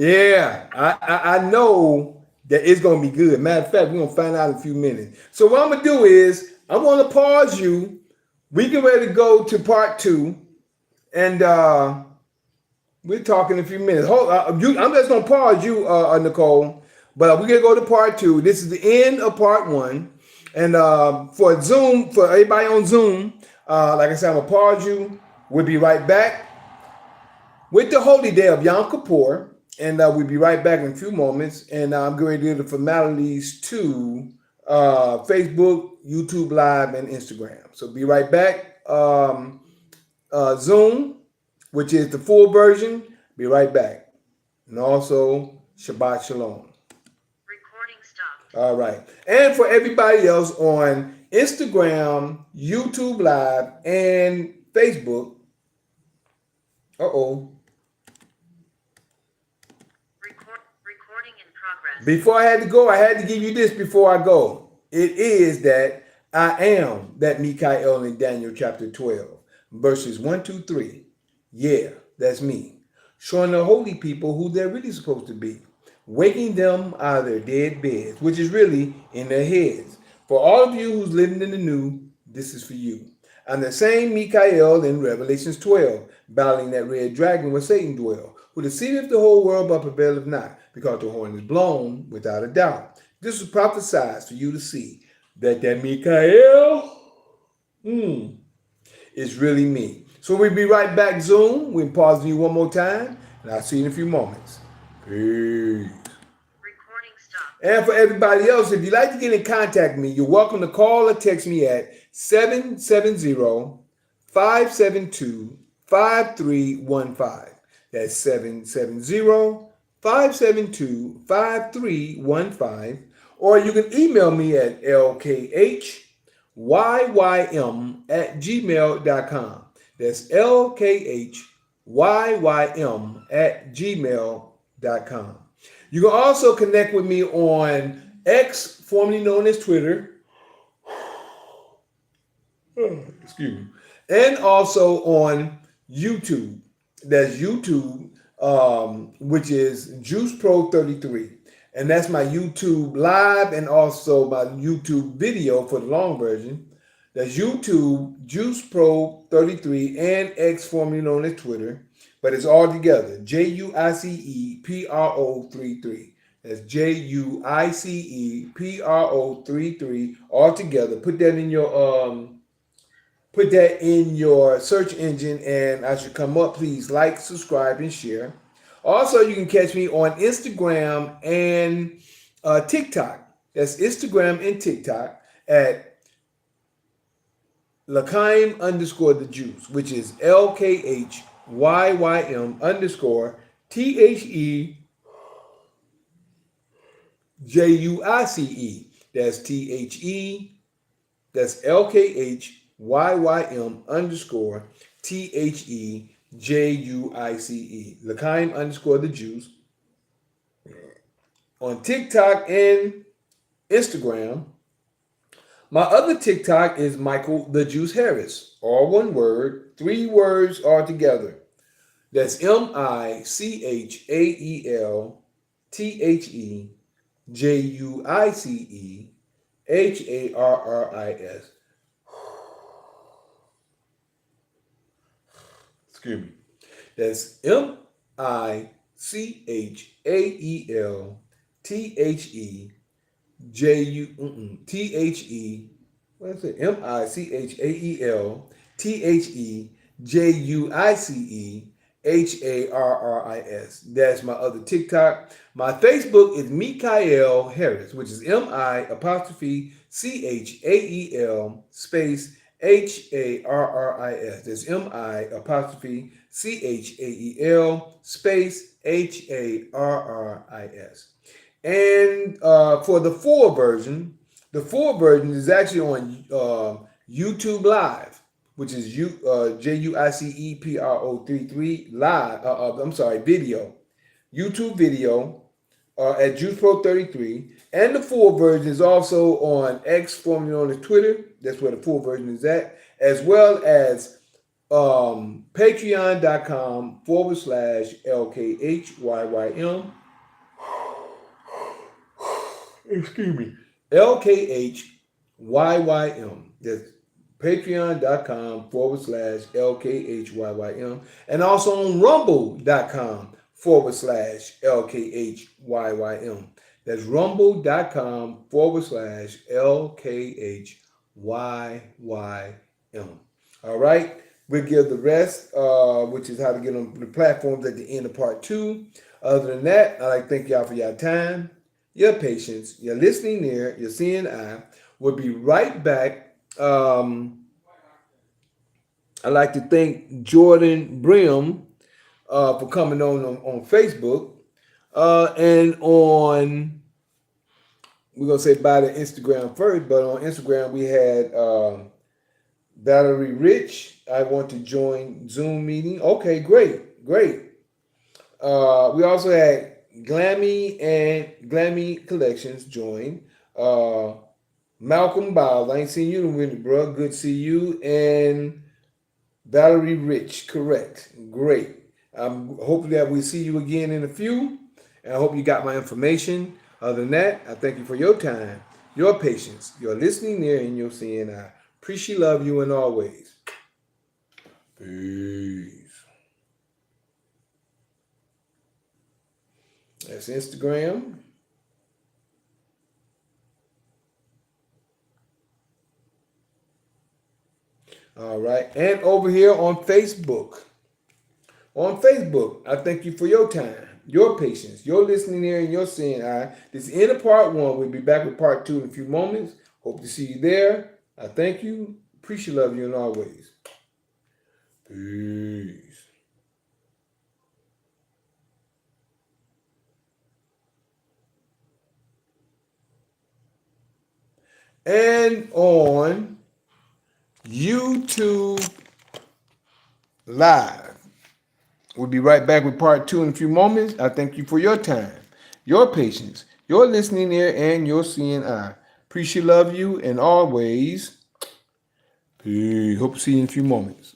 Yeah, I know that it's gonna be good. Matter of fact, we're gonna find out in a few minutes. So what I'm gonna do is I'm gonna pause you. We get ready to go to part two, and we're talking in a few minutes. I'm just gonna pause you, Nicole. But we're gonna go to part two. This is the end of part one, and for Zoom, for everybody on Zoom, like I said, I'm gonna pause you. We'll be right back with the holy day of Yom Kippur. And we'll be right back in a few moments. And I'm going to do the formalities to Facebook, YouTube Live, and Instagram. So be right back. Zoom, which is the full version, be right back. And also, Shabbat Shalom. Recording stopped. All right. And for everybody else on Instagram, YouTube Live, and Facebook, Recording in progress. before I had to go, I had to give you this before I go. It is that I am that Mikael in Daniel chapter 12, verses 1, 2, 3. Yeah, that's me. Showing the holy people who they're really supposed to be. Waking them out of their dead beds, which is really in their heads. For all of you who's living in the new, this is for you. I'm the same Mikael in Revelations 12, battling that red dragon where Satan dwell, who deceiveth the whole world but prevaileth not, because the horn is blown without a doubt. This was prophesied for you to see that Mikael is really me. So we'll be right back, Zoom. We'll pause you one more time, and I'll see you in a few moments. Peace. Recording stopped. And for everybody else, if you'd like to get in contact with me, you're welcome to call or text me at 770-572-5315. That's 770-572-5315. Or you can email me at lkhyym@gmail.com. That's lkhyym@gmail.com. You can also connect with me on X, formerly known as Twitter. Excuse me. And also on YouTube. That's YouTube, which is Juice Pro 33. And that's my YouTube live and also my YouTube video for the long version. That's YouTube, Juice Pro 33, and X, formerly known as Twitter. But it's all together. JUICEPRO 33. That's JUICEPRO 33 all together. Put that in your search engine, and I should come up. Please like, subscribe, and share. Also, you can catch me on Instagram and TikTok. That's Instagram and TikTok at L'chaim_the Juice, which is LKHYYM_THEJUICE. That's that's LKHYYM_THEJUICE. L'chaim_the Juice. On TikTok and Instagram. My other TikTok is Michael the Juice Harris. All one word, 3 words all together. That's MICHAELTHEJUICEHARRIS. Excuse me. That's MICHAELTHEJUICE. What is it? MICHAELTHEJUICEHARRIS. That's my other TikTok. My Facebook is Mikael Harris, which is MI''CHAEL space HARRIS. That's MI''CHAEL space HARRIS. And for the full version is actually on YouTube Live, which is JUICEPRO 33 live. Video. YouTube video at Juice Pro 33. And the full version is also on X, formerly known as Twitter. That's where the full version is at. As well as patreon.com/LKHYYM. Excuse me. LKHYYM. That's patreon.com/LKHYYM. And also on rumble.com/LKHYYM. That's rumble.com/LKHYYM. All right. We'll give the rest, which is how to get on the platforms at the end of part 2. Other than that, I'd like to thank y'all for your time, your patience, your listening ear, your seeing eye. We'll be right back. I'd like to thank Jordan Brim for coming on Facebook. And on, we're going to say by the Instagram first, but on Instagram we had Valerie Rich. I want to join Zoom meeting. Okay, great. We also had Glammy Collections join. Malcolm Biles, I ain't seen you in a minute, bro. Good to see you. And Valerie Rich, correct. Great. Hopefully that we see you again in a few. And I hope you got my information. Other than that, I thank you for your time, your patience, your listening ear, and your seeing eye. Appreciate, love you, and always. Peace. That's Instagram. All right. And over here on Facebook. I thank you for your time, your patience, your listening ear, and your seeing eye. This is the end of part 1. We'll be back with part 2 in a few moments. Hope to see you there. I thank you. Appreciate, love you, and always. Peace. And on YouTube Live. We'll be right back with part 2 in a few moments. I thank you for your time, your patience, your listening ear, and your seeing eye. Appreciate, love you, and always. Peace. Hope to see you in a few moments.